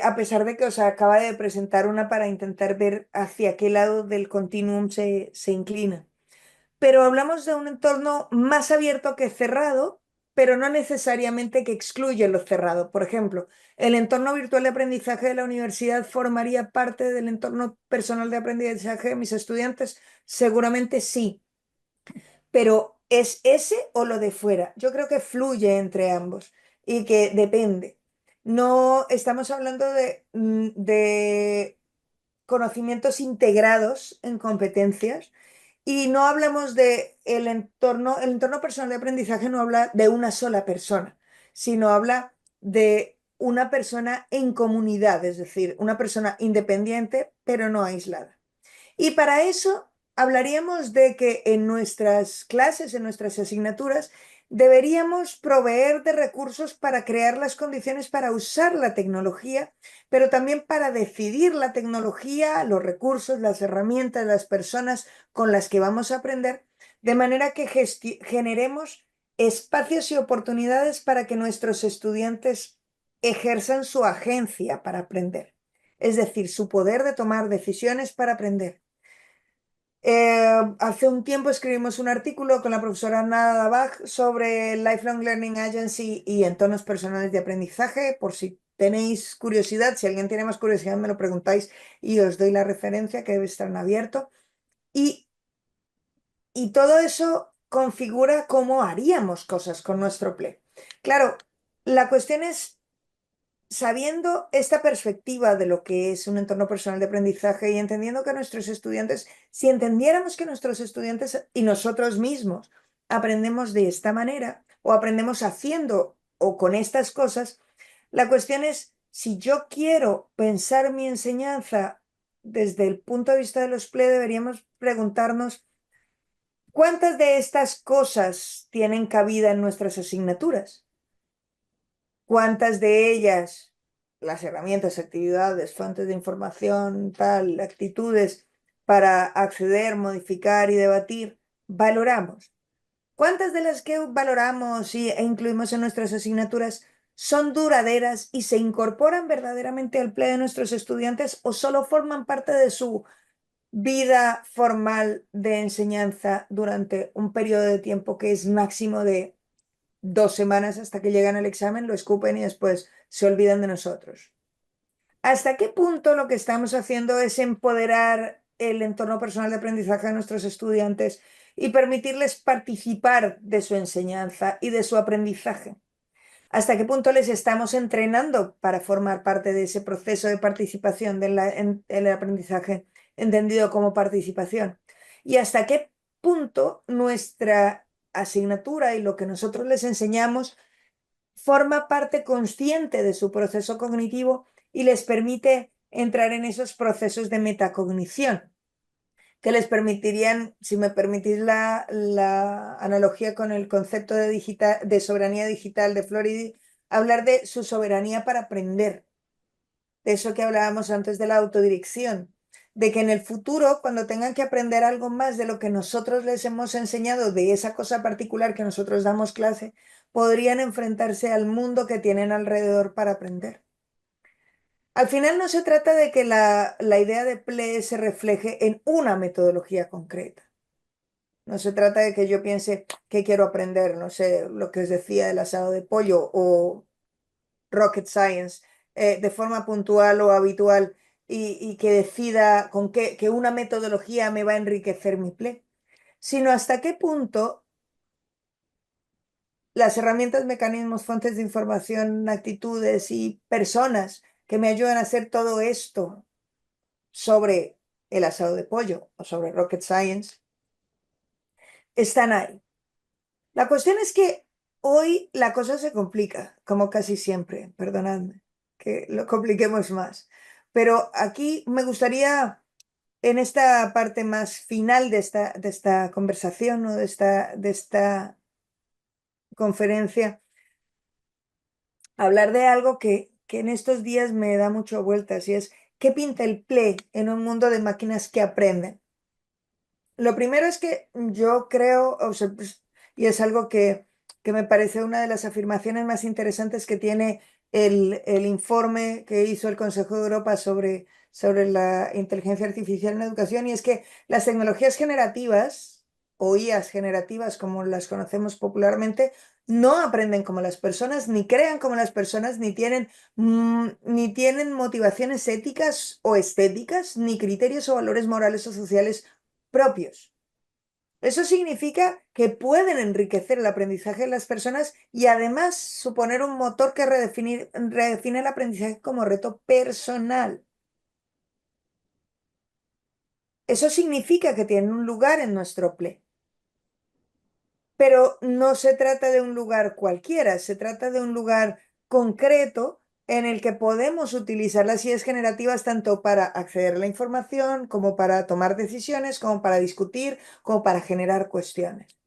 A pesar de que os acaba de presentar una para intentar ver hacia qué lado del continuum se inclina. Pero hablamos de un entorno más abierto que cerrado, pero no necesariamente que excluye lo cerrado. Por ejemplo, el entorno virtual de aprendizaje de la universidad formaría parte del entorno personal de aprendizaje de mis estudiantes. Seguramente sí, pero ¿es ese o lo de fuera? Yo creo que fluye entre ambos y que depende. No estamos hablando de conocimientos integrados en competencias y no hablamos de el entorno personal de aprendizaje no habla de una sola persona, sino habla de una persona en comunidad, es decir, una persona independiente pero no aislada. Y para eso hablaríamos de que en nuestras clases, en nuestras asignaturas, deberíamos proveer de recursos para crear las condiciones para usar la tecnología, pero también para decidir la tecnología, los recursos, las herramientas, las personas con las que vamos a aprender, de manera que generemos espacios y oportunidades para que nuestros estudiantes ejerzan su agencia para aprender, es decir, su poder de tomar decisiones para aprender. Hace un tiempo escribimos un artículo con la profesora Nada Bach sobre Lifelong Learning Agency y entornos personales de aprendizaje. Por si tenéis curiosidad, si alguien tiene más curiosidad, me lo preguntáis y os doy la referencia que debe estar en abierto. Y todo eso configura cómo haríamos cosas con nuestro PLE. Claro, la cuestión es, sabiendo esta perspectiva de lo que es un entorno personal de aprendizaje y entendiendo que nuestros estudiantes, si entendiéramos que nuestros estudiantes y nosotros mismos aprendemos de esta manera o aprendemos haciendo o con estas cosas, la cuestión es, si yo quiero pensar mi enseñanza desde el punto de vista de los PLE, deberíamos preguntarnos ¿cuántas de estas cosas tienen cabida en nuestras asignaturas? ¿Cuántas de ellas, las herramientas, actividades, fuentes de información, tal, actitudes para acceder, modificar y debatir, valoramos? ¿Cuántas de las que valoramos e incluimos en nuestras asignaturas son duraderas y se incorporan verdaderamente al PLE de nuestros estudiantes o solo forman parte de su vida formal de enseñanza durante un periodo de tiempo que es máximo de 2 semanas hasta que llegan al examen, lo escupen y después se olvidan de nosotros? ¿Hasta qué punto lo que estamos haciendo es empoderar el entorno personal de aprendizaje de nuestros estudiantes y permitirles participar de su enseñanza y de su aprendizaje? ¿Hasta qué punto les estamos entrenando para formar parte de ese proceso de participación en el aprendizaje, entendido como participación? ¿Y hasta qué punto nuestra asignatura y lo que nosotros les enseñamos forma parte consciente de su proceso cognitivo y les permite entrar en esos procesos de metacognición? que les permitirían, si me permitís la analogía con el concepto de soberanía digital de Floridi, hablar de su soberanía para aprender, de eso que hablábamos antes de la autodirección, de que en el futuro, cuando tengan que aprender algo más de lo que nosotros les hemos enseñado, de esa cosa particular que nosotros damos clase, podrían enfrentarse al mundo que tienen alrededor para aprender. Al final no se trata de que la idea de PLE se refleje en una metodología concreta. No se trata de que yo piense que quiero aprender, no sé, lo que os decía del asado de pollo o rocket science de forma puntual o habitual y que decida con que una metodología me va a enriquecer mi PLE, sino hasta qué punto las herramientas, mecanismos, fuentes de información, actitudes y personas que me ayudan a hacer todo esto sobre el asado de pollo o sobre rocket science están ahí. La cuestión es que hoy la cosa se complica, como casi siempre, perdonadme, que lo compliquemos más. Pero aquí me gustaría, en esta parte más final de esta conversación o de esta conferencia, hablar de algo que en estos días me da mucho vueltas y es, ¿qué pinta el PLE en un mundo de máquinas que aprenden? Lo primero es que yo creo, o sea, pues, y es algo que me parece una de las afirmaciones más interesantes que tiene el informe que hizo el Consejo de Europa sobre la inteligencia artificial en educación, y es que las tecnologías generativas, o IAs generativas como las conocemos popularmente, no aprenden como las personas, ni crean como las personas, ni tienen motivaciones éticas o estéticas, ni criterios o valores morales o sociales propios. Eso significa que pueden enriquecer el aprendizaje de las personas y además suponer un motor que redefine el aprendizaje como reto personal. Eso significa que tienen un lugar en nuestro PLE. Pero no se trata de un lugar cualquiera, se trata de un lugar concreto en el que podemos utilizar las ideas generativas tanto para acceder a la información, como para tomar decisiones, como para discutir, como para generar cuestiones.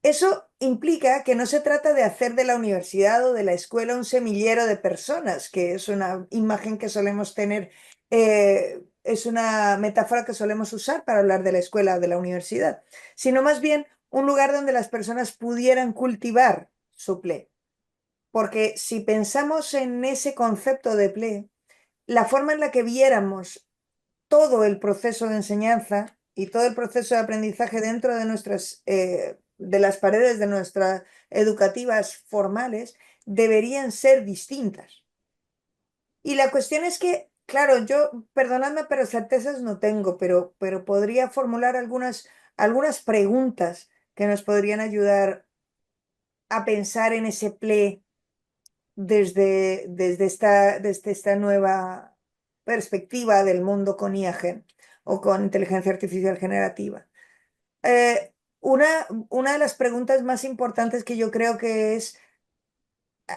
Eso implica que no se trata de hacer de la universidad o de la escuela un semillero de personas, que es una imagen que solemos tener, es una metáfora que solemos usar para hablar de la escuela o de la universidad, sino más bien un lugar donde las personas pudieran cultivar su PLE. Porque si pensamos en ese concepto de PLE, la forma en la que viéramos todo el proceso de enseñanza y todo el proceso de aprendizaje dentro de de las paredes de nuestras educativas formales deberían ser distintas. Y la cuestión es que, claro, yo, perdonadme, pero certezas no tengo, pero podría formular algunas preguntas que nos podrían ayudar a pensar en ese PLE desde esta nueva perspectiva del mundo con IA o con inteligencia artificial generativa. Una de las preguntas más importantes que yo creo que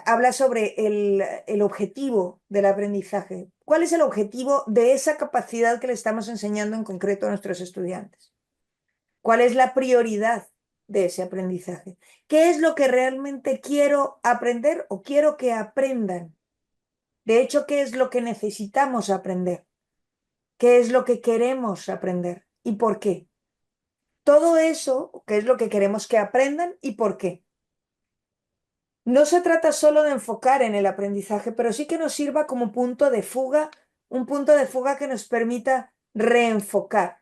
habla sobre el objetivo del aprendizaje. ¿Cuál es el objetivo de esa capacidad que le estamos enseñando en concreto a nuestros estudiantes? ¿Cuál es la prioridad de ese aprendizaje? ¿Qué es lo que realmente quiero aprender o quiero que aprendan? De hecho, ¿qué es lo que necesitamos aprender? ¿Qué es lo que queremos aprender? ¿Y por qué? Todo eso, ¿qué es lo que queremos que aprendan y por qué? No se trata solo de enfocar en el aprendizaje, pero sí que nos sirva como punto de fuga, un punto de fuga que nos permita reenfocar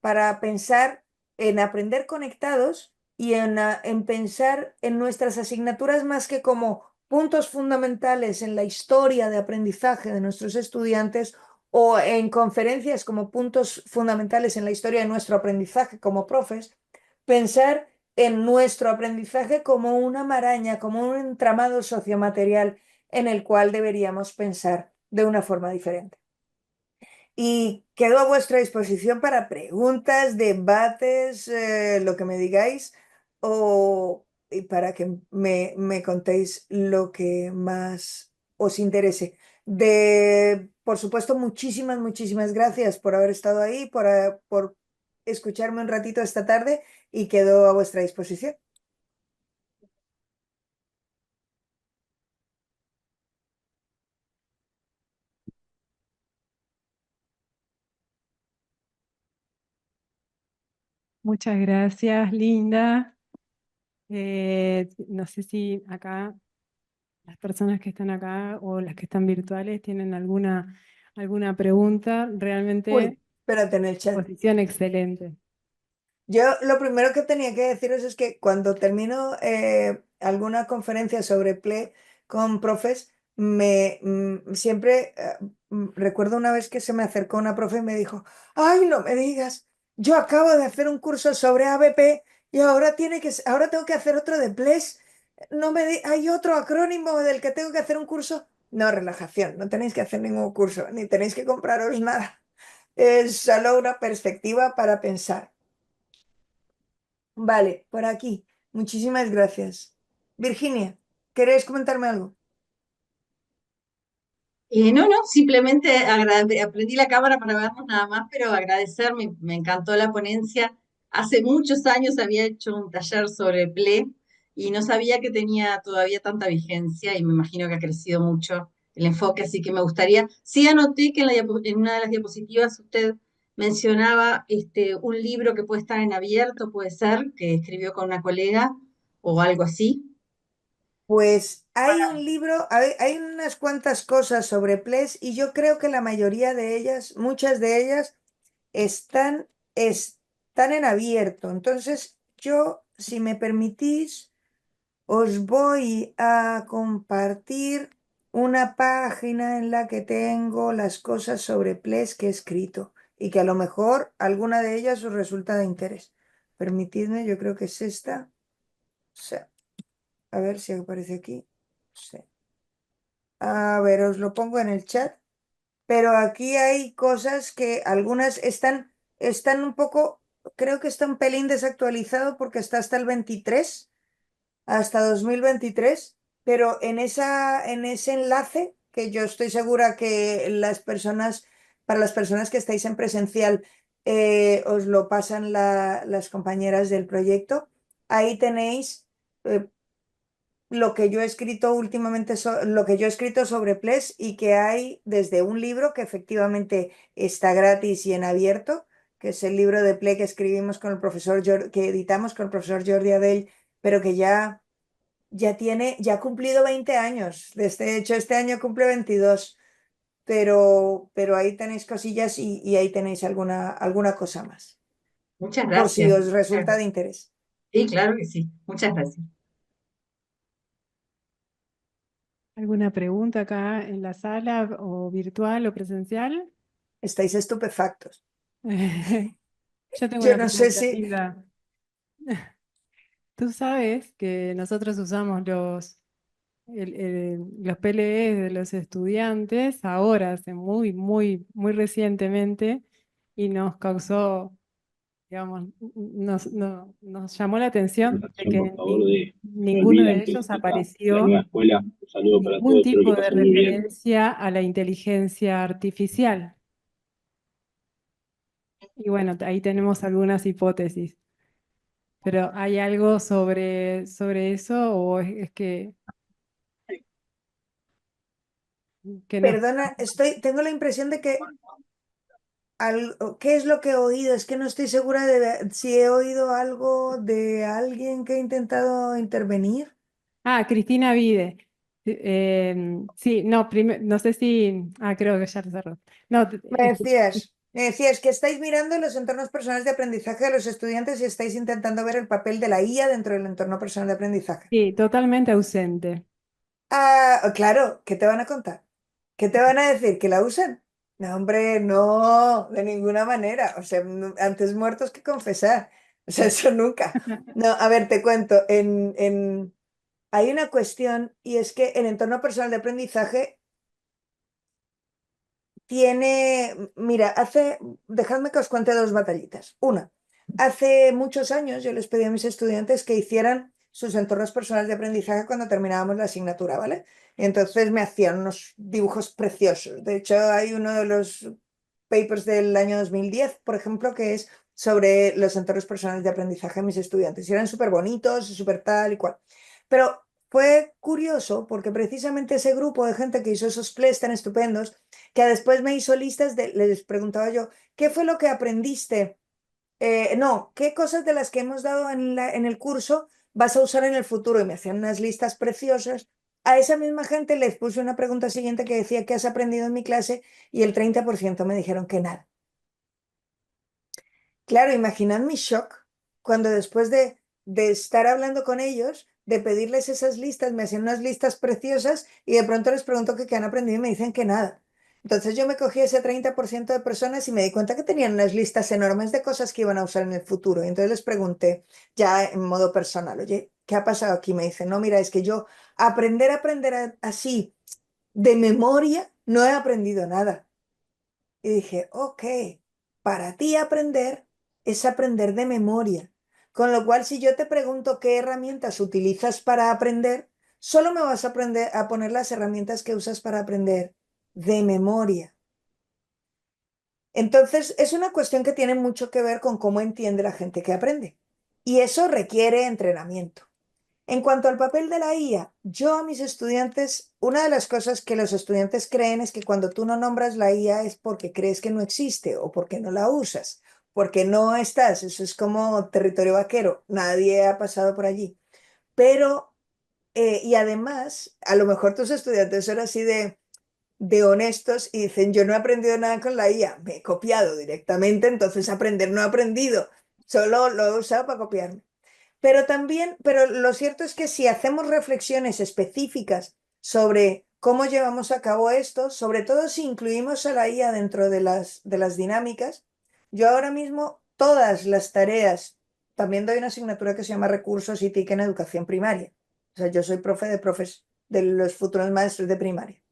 para pensar en aprender conectados y en pensar en nuestras asignaturas más que como puntos fundamentales en la historia de aprendizaje de nuestros estudiantes o en conferencias como puntos fundamentales en la historia de nuestro aprendizaje como profes, pensar en nuestro aprendizaje como una maraña, como un entramado sociomaterial en el cual deberíamos pensar de una forma diferente. Y quedo a vuestra disposición para preguntas, debates, lo que me digáis, y para que me contéis lo que más os interese. Por supuesto, muchísimas gracias por haber estado ahí, por escucharme un ratito esta tarde y quedo a vuestra disposición. Muchas gracias, Linda. No sé si acá las personas que están acá o las que están virtuales tienen alguna pregunta. Realmente, Uy, espérate en el chat. posición excelente. Yo lo primero que tenía que deciros es que cuando termino alguna conferencia sobre PLE con profes, siempre recuerdo una vez que se me acercó una profe y me dijo, ay, no me digas, yo acabo de hacer un curso sobre ABP y ahora ahora tengo que hacer otro de PLES. No hay otro acrónimo del que tengo que hacer un curso. No, relajación, no tenéis que hacer ningún curso, ni tenéis que compraros nada. Es solo una perspectiva para pensar. Vale, por aquí. Muchísimas gracias. Virginia, ¿queréis comentarme algo? No, simplemente aprendí la cámara para vernos nada más, pero agradecer, me encantó la ponencia. Hace muchos años había hecho un taller sobre PLE y no sabía que tenía todavía tanta vigencia y me imagino que ha crecido mucho el enfoque, así que me gustaría. Sí anoté que en una de las diapositivas usted mencionaba un libro que puede estar en abierto, puede ser, que escribió con una colega o algo así. Pues hay un libro, hay unas cuantas cosas sobre PLES y yo creo que la mayoría de ellas, muchas de ellas, están en abierto. Entonces, yo, si me permitís, os voy a compartir una página en la que tengo las cosas sobre PLES que he escrito y que a lo mejor alguna de ellas os resulta de interés. Permitidme, yo creo que es esta. Sí. A ver si aparece aquí. Sí. A ver, os lo pongo en el chat. Pero aquí hay cosas que algunas están un poco, creo que está un pelín desactualizado porque está hasta el 23, hasta 2023, pero en ese enlace, que yo estoy segura que para las personas que estáis en presencial, os lo pasan las compañeras del proyecto, ahí tenéis lo que yo he escrito últimamente, lo que yo he escrito sobre PLES y que hay desde un libro que efectivamente está gratis y en abierto, que es el libro de PLE que escribimos con el profesor, que editamos con el profesor Jordi Adell, pero que ya ha cumplido 20 años. De hecho, este año cumple 22, pero ahí tenéis cosillas y ahí tenéis alguna cosa más, Muchas por si gracias. os resulta de interés. Sí, claro que sí. Muchas gracias. ¿Alguna pregunta acá en la sala o virtual o presencial? Estáis estupefactos. Yo tengo Yo una no sé pregunta, si... Linda. Tú sabes que nosotros usamos los PLE de los estudiantes ahora, hace muy recientemente, y nos causó, digamos, nos llamó la atención de que Por favor, de no ninguno de olviden que ellos acá, la apareció nueva escuela, un saludo para ningún todos, espero que tipo de pasen muy bien. referencia a la inteligencia artificial. Y bueno, ahí tenemos algunas hipótesis. Pero ¿hay algo sobre eso o es que no? Perdona, tengo la impresión de que ¿qué es lo que he oído? Es que no estoy segura de si he oído algo de alguien que ha intentado intervenir. Ah, Cristina Vide. Sí, no, no sé si. Ah, creo que ya lo cerró. No, Me decías que estáis mirando los entornos personales de aprendizaje de los estudiantes y estáis intentando ver el papel de la IA dentro del entorno personal de aprendizaje. sí, totalmente ausente. Ah, claro, ¿qué te van a contar? ¿Qué te van a decir? ¿Que la usan? No, hombre, no, de ninguna manera. O sea, antes muertos que confesar. O sea, eso nunca. No, a ver, te cuento. Hay una cuestión y es que el entorno personal de aprendizaje mira, dejadme que os cuente dos batallitas. Una, hace muchos años yo les pedí a mis estudiantes que hicieran sus entornos personales de aprendizaje cuando terminábamos la asignatura, ¿vale? Y entonces me hacían unos dibujos preciosos. De hecho, hay uno de los papers del año 2010, por ejemplo, que es sobre los entornos personales de aprendizaje de mis estudiantes. Y eran súper bonitos, súper tal y cual. Pero fue curioso porque precisamente ese grupo de gente que hizo esos plays tan estupendos, que después me hizo listas les preguntaba yo, ¿qué fue lo que aprendiste? No, ¿qué cosas de las que hemos dado en el curso vas a usar en el futuro? Y me hacían unas listas preciosas. A esa misma gente les puse una pregunta siguiente que decía, ¿qué has aprendido en mi clase? Y el 30% me dijeron que nada. Claro, imaginad mi shock cuando después de estar hablando con ellos, de pedirles esas listas, me hacían unas listas preciosas y de pronto les pregunto que qué han aprendido y me dicen que nada. Entonces yo me cogí ese 30% de personas y me di cuenta que tenían unas listas enormes de cosas que iban a usar en el futuro. Y entonces les pregunté ya en modo personal, oye, ¿qué ha pasado aquí? Me dicen, no, mira, es que yo así de memoria no he aprendido nada. Y dije, ok, para ti aprender es aprender de memoria. Con lo cual, si yo te pregunto qué herramientas utilizas para aprender, solo me vas a aprender a poner las herramientas que usas para aprender de memoria. Entonces, es una cuestión que tiene mucho que ver con cómo entiende la gente que aprende. Y eso requiere entrenamiento. En cuanto al papel de la IA, yo a mis estudiantes, una de las cosas que los estudiantes creen es que cuando tú no nombras la IA es porque crees que no existe o porque no la usas, porque no estás. Eso es como territorio vaquero, nadie ha pasado por allí. Pero, y además, a lo mejor tus estudiantes son así de honestos y dicen, yo no he aprendido nada con la IA, me he copiado directamente, entonces aprender no he aprendido, solo lo he usado para copiarme. Pero también, pero lo cierto es que si hacemos reflexiones específicas sobre cómo llevamos a cabo esto, sobre todo si incluimos a la IA dentro de las dinámicas, yo ahora mismo todas las tareas, también doy una asignatura que se llama Recursos y TIC en educación primaria. O sea, yo soy profe de profes de los futuros maestros de primaria.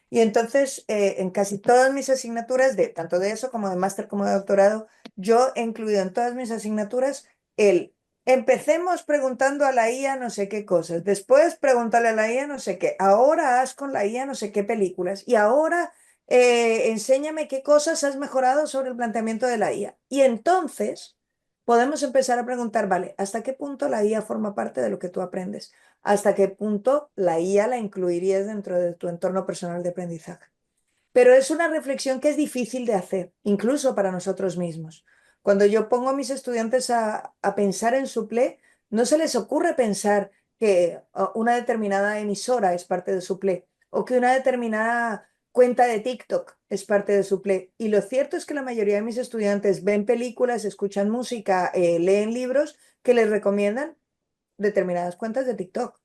Y entonces, en casi todas mis asignaturas, tanto de eso como de máster como de doctorado, yo he incluido en todas mis asignaturas empecemos preguntando a la IA no sé qué cosas, después pregúntale a la IA no sé qué, ahora haz con la IA no sé qué películas y ahora enséñame qué cosas has mejorado sobre el planteamiento de la IA. Y entonces podemos empezar a preguntar, vale, ¿hasta qué punto la IA forma parte de lo que tú aprendes? ¿Hasta qué punto la IA la incluirías dentro de tu entorno personal de aprendizaje? Pero es una reflexión que es difícil de hacer, incluso para nosotros mismos. Cuando yo pongo a mis estudiantes a pensar en su PLE, no se les ocurre pensar que una determinada emisora es parte de su PLE o que una determinada cuenta de TikTok es parte de su PLE. Y lo cierto es que la mayoría de mis estudiantes ven películas, escuchan música, leen libros que les recomiendan determinadas cuentas de TikTok.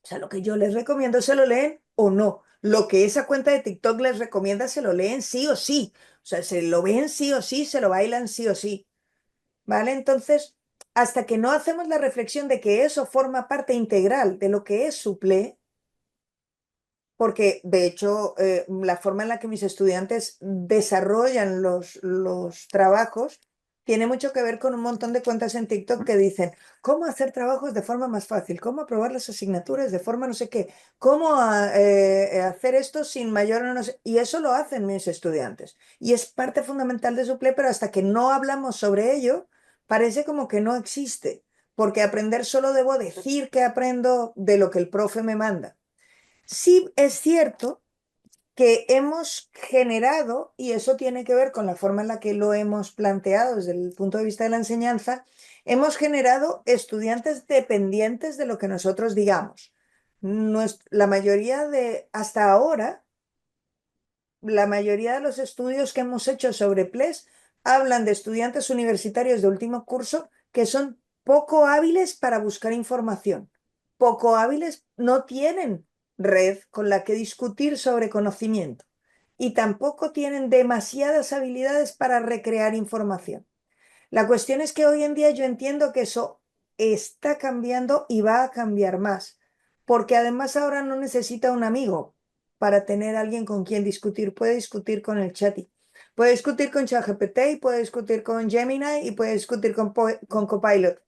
O sea, lo que yo les recomiendo se lo leen o no. Lo que esa cuenta de TikTok les recomienda se lo leen sí o sí. O sea, se lo ven sí o sí, se lo bailan sí o sí. ¿Vale? Entonces, hasta que no hacemos la reflexión de que eso forma parte integral de lo que es su PLE, porque de hecho la forma en la que mis estudiantes desarrollan los trabajos tiene mucho que ver con un montón de cuentas en TikTok que dicen cómo hacer trabajos de forma más fácil, cómo aprobar las asignaturas de forma no sé qué, cómo hacer esto sin mayor no sé, y eso lo hacen mis estudiantes. Y es parte fundamental de su PLE, pero hasta que no hablamos sobre ello, parece como que no existe, porque aprender solo debo decir que aprendo de lo que el profe me manda. Sí es cierto que hemos generado, y eso tiene que ver con la forma en la que lo hemos planteado desde el punto de vista de la enseñanza, hemos generado estudiantes dependientes de lo que nosotros digamos. La mayoría hasta ahora, la mayoría de los estudios que hemos hecho sobre PLES hablan de estudiantes universitarios de último curso que son poco hábiles para buscar información, poco hábiles, no tienen red con la que discutir sobre conocimiento y tampoco tienen demasiadas habilidades para recrear información. La cuestión es que hoy en día yo entiendo que eso está cambiando y va a cambiar más, porque además ahora no necesita un amigo para tener alguien con quien discutir, puede discutir con el chat, puede discutir con ChatGPT y puede discutir con Gemini y puede discutir con Copilot.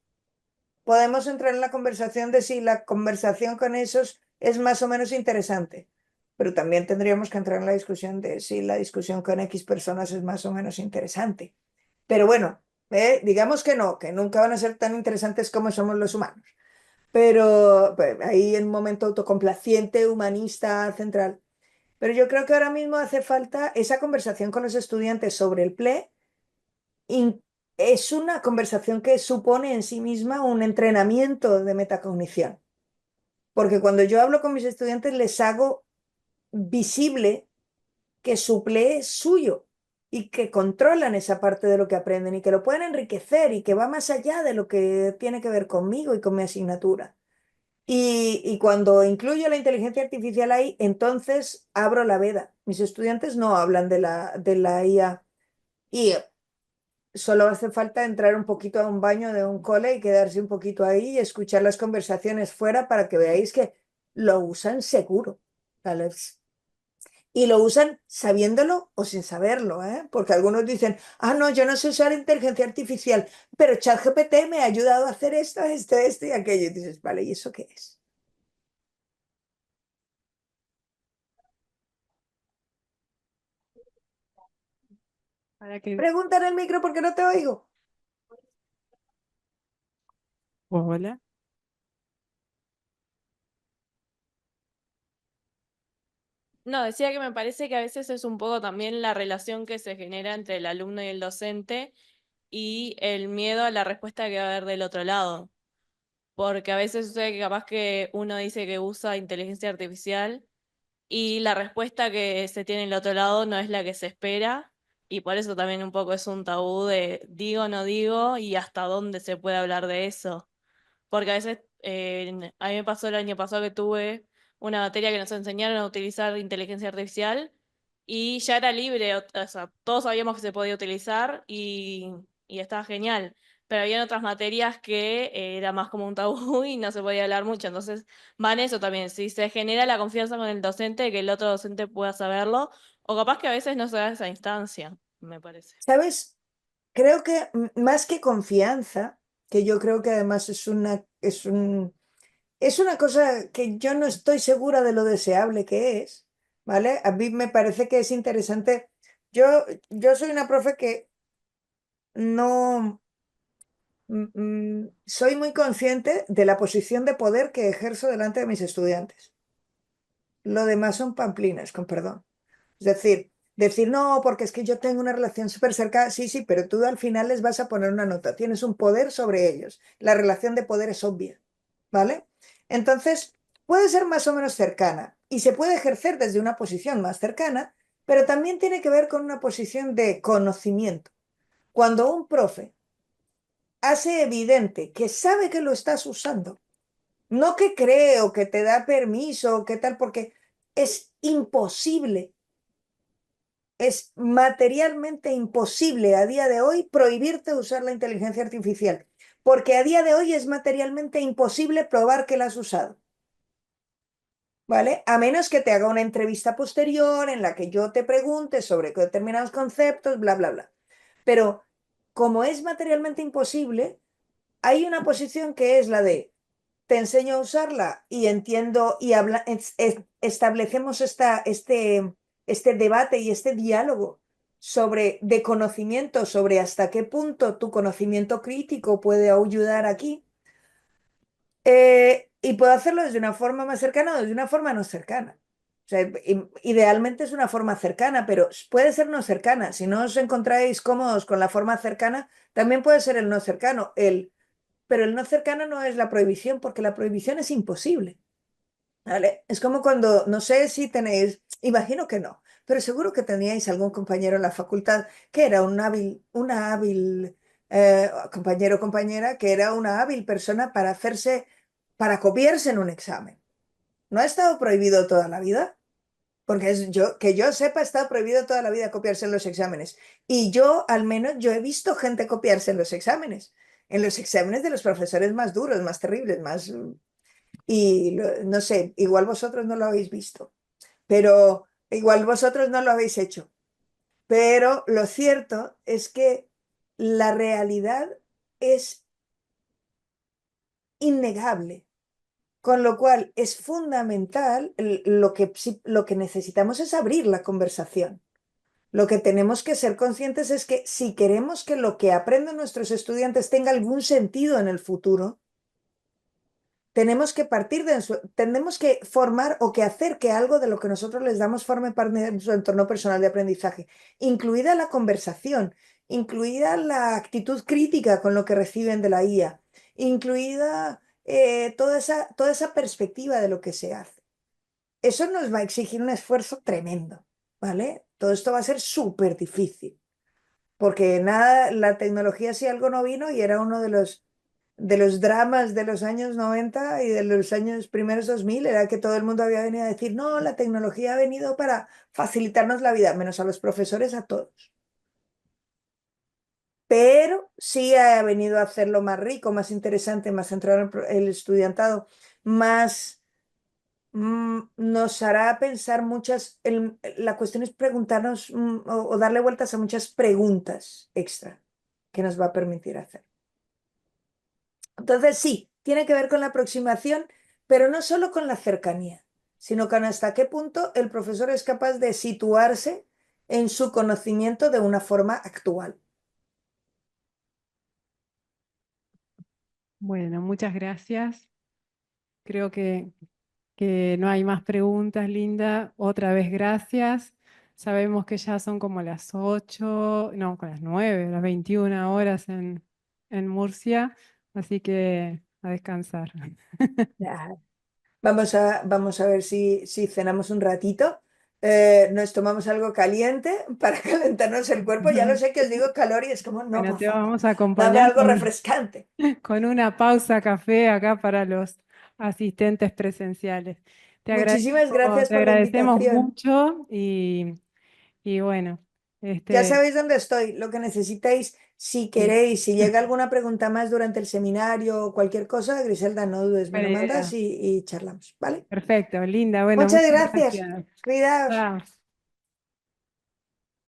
Podemos entrar en la conversación de si la conversación con esos es más o menos interesante, pero también tendríamos que entrar en la discusión de si la discusión con X personas es más o menos interesante. Pero bueno, Digamos que no, que nunca van a ser tan interesantes como somos los humanos. Pero pues, ahí en un momento autocomplaciente, humanista, central. Pero yo creo que ahora mismo hace falta esa conversación con los estudiantes sobre el PLE. Es una conversación que supone en sí misma un entrenamiento de metacognición. Porque cuando yo hablo con mis estudiantes les hago visible que su PLE es suyo y que controlan esa parte de lo que aprenden y que lo pueden enriquecer y que va más allá de lo que tiene que ver conmigo y con mi asignatura. Y cuando incluyo la inteligencia artificial ahí, entonces abro la veda. Mis estudiantes no hablan de la IA y solo hace falta entrar un poquito a un baño de un cole y quedarse un poquito ahí y escuchar las conversaciones fuera para que veáis que lo usan seguro. ¿Vale? Y lo usan sabiéndolo o sin saberlo, ¿eh? Porque algunos dicen, ah, no, yo no sé usar inteligencia artificial, pero ChatGPT me ha ayudado a hacer esto y aquello. Y dices, vale, ¿y eso qué es? Para que... Pregunta en el micro porque no te oigo. Hola. No, decía que me parece que a veces es un poco también la relación que se genera entre el alumno y el docente y el miedo a la respuesta que va a haber del otro lado. Porque a veces sucede que capaz que uno dice que usa inteligencia artificial y la respuesta que se tiene del otro lado no es la que se espera, y por eso también un poco es un tabú de digo, no digo, y hasta dónde se puede hablar de eso. Porque a veces, a mí me pasó el año pasado que tuve una materia que nos enseñaron a utilizar inteligencia artificial y ya era libre, o sea, todos sabíamos que se podía utilizar y estaba genial. Pero había otras materias que era más como un tabú y no se podía hablar mucho. Entonces, va en eso también. Si se genera la confianza con el docente, que el otro docente pueda saberlo, o capaz que a veces no se da esa instancia, me parece. ¿Sabes? Creo que más que confianza, que yo creo que además es una cosa que yo no estoy segura de lo deseable que es, ¿vale? A mí me parece que es interesante. Yo soy una profe que no soy muy consciente de la posición de poder que ejerzo delante de mis estudiantes. Lo demás son pamplinas, con perdón. Es decir, no, porque es que yo tengo una relación súper cercana, sí, sí, pero tú al final les vas a poner una nota, tienes un poder sobre ellos. La relación de poder es obvia, ¿vale? Entonces, puede ser más o menos cercana y se puede ejercer desde una posición más cercana, pero también tiene que ver con una posición de conocimiento. Cuando un profe hace evidente que sabe que lo estás usando, no que cree o que te da permiso o qué tal, porque es imposible. Es materialmente imposible a día de hoy prohibirte usar la inteligencia artificial, porque a día de hoy es materialmente imposible probar que la has usado, ¿vale? A menos que te haga una entrevista posterior en la que yo te pregunte sobre determinados conceptos, bla, bla, bla. Pero como es materialmente imposible, hay una posición que es la de te enseño a usarla y entiendo y establecemos este debate y este diálogo de conocimiento, sobre hasta qué punto tu conocimiento crítico puede ayudar aquí. Y puedo hacerlo desde una forma más cercana o desde una forma no cercana. O sea, idealmente es una forma cercana, pero puede ser no cercana. Si no os encontráis cómodos con la forma cercana, también puede ser el no cercano. Pero el no cercano no es la prohibición, porque la prohibición es imposible, ¿vale? Es como cuando, no sé si tenéis, imagino que no, pero seguro que teníais algún compañero en la facultad que era una hábil compañero o compañera, que era una hábil persona para copiarse en un examen. ¿No ha estado prohibido toda la vida? Porque que yo sepa, ha estado prohibido toda la vida copiarse en los exámenes. Y yo, al menos, yo he visto gente copiarse en los exámenes de los profesores más duros, más terribles, no sé, igual vosotros no lo habéis visto, pero igual vosotros no lo habéis hecho. Pero lo cierto es que la realidad es innegable. Con lo cual es fundamental, lo que necesitamos es abrir la conversación. Lo que tenemos que ser conscientes es que si queremos que lo que aprenden nuestros estudiantes tenga algún sentido en el futuro, tenemos que tenemos que formar o que hacer que algo de lo que nosotros les damos forme parte de su entorno personal de aprendizaje, incluida la conversación, incluida la actitud crítica con lo que reciben de la IA, incluida toda esa perspectiva de lo que se hace. Eso nos va a exigir un esfuerzo tremendo, ¿vale? Todo esto va a ser súper difícil, porque nada, la tecnología si algo no vino y era uno de los dramas de los años 90 y de los años primeros 2000, era que todo el mundo había venido a decir, no, la tecnología ha venido para facilitarnos la vida, menos a los profesores, a todos. Pero sí ha venido a hacerlo más rico, más interesante, más centrado en el estudiantado, más nos hará pensar la cuestión es preguntarnos o darle vueltas a muchas preguntas extra que nos va a permitir hacer. Entonces sí, tiene que ver con la aproximación, pero no solo con la cercanía, sino con hasta qué punto el profesor es capaz de situarse en su conocimiento de una forma actual. Bueno, muchas gracias. Creo que no hay más preguntas, Linda. Otra vez gracias. Sabemos que ya son como las 8, no, con las 9, las 21 horas en Murcia, así que a descansar. Ya. Vamos a ver si cenamos un ratito. Nos tomamos algo caliente para calentarnos el cuerpo. Ya lo sé que os digo calor y es como, no, Bueno, por te favor, vamos a dame acompañar algo refrescante. con una pausa café acá para los asistentes presenciales. Muchísimas gracias Te por la agradecemos invitación. mucho y bueno, Ya sabéis dónde estoy, lo que necesitéis, si queréis, si llega alguna pregunta más durante el seminario o cualquier cosa, Griselda, no dudes, me lo buena idea. mandas y charlamos, ¿vale? Perfecto, Linda. Bueno, Muchas muchas gracias. gracias. Cuidaos. Chao.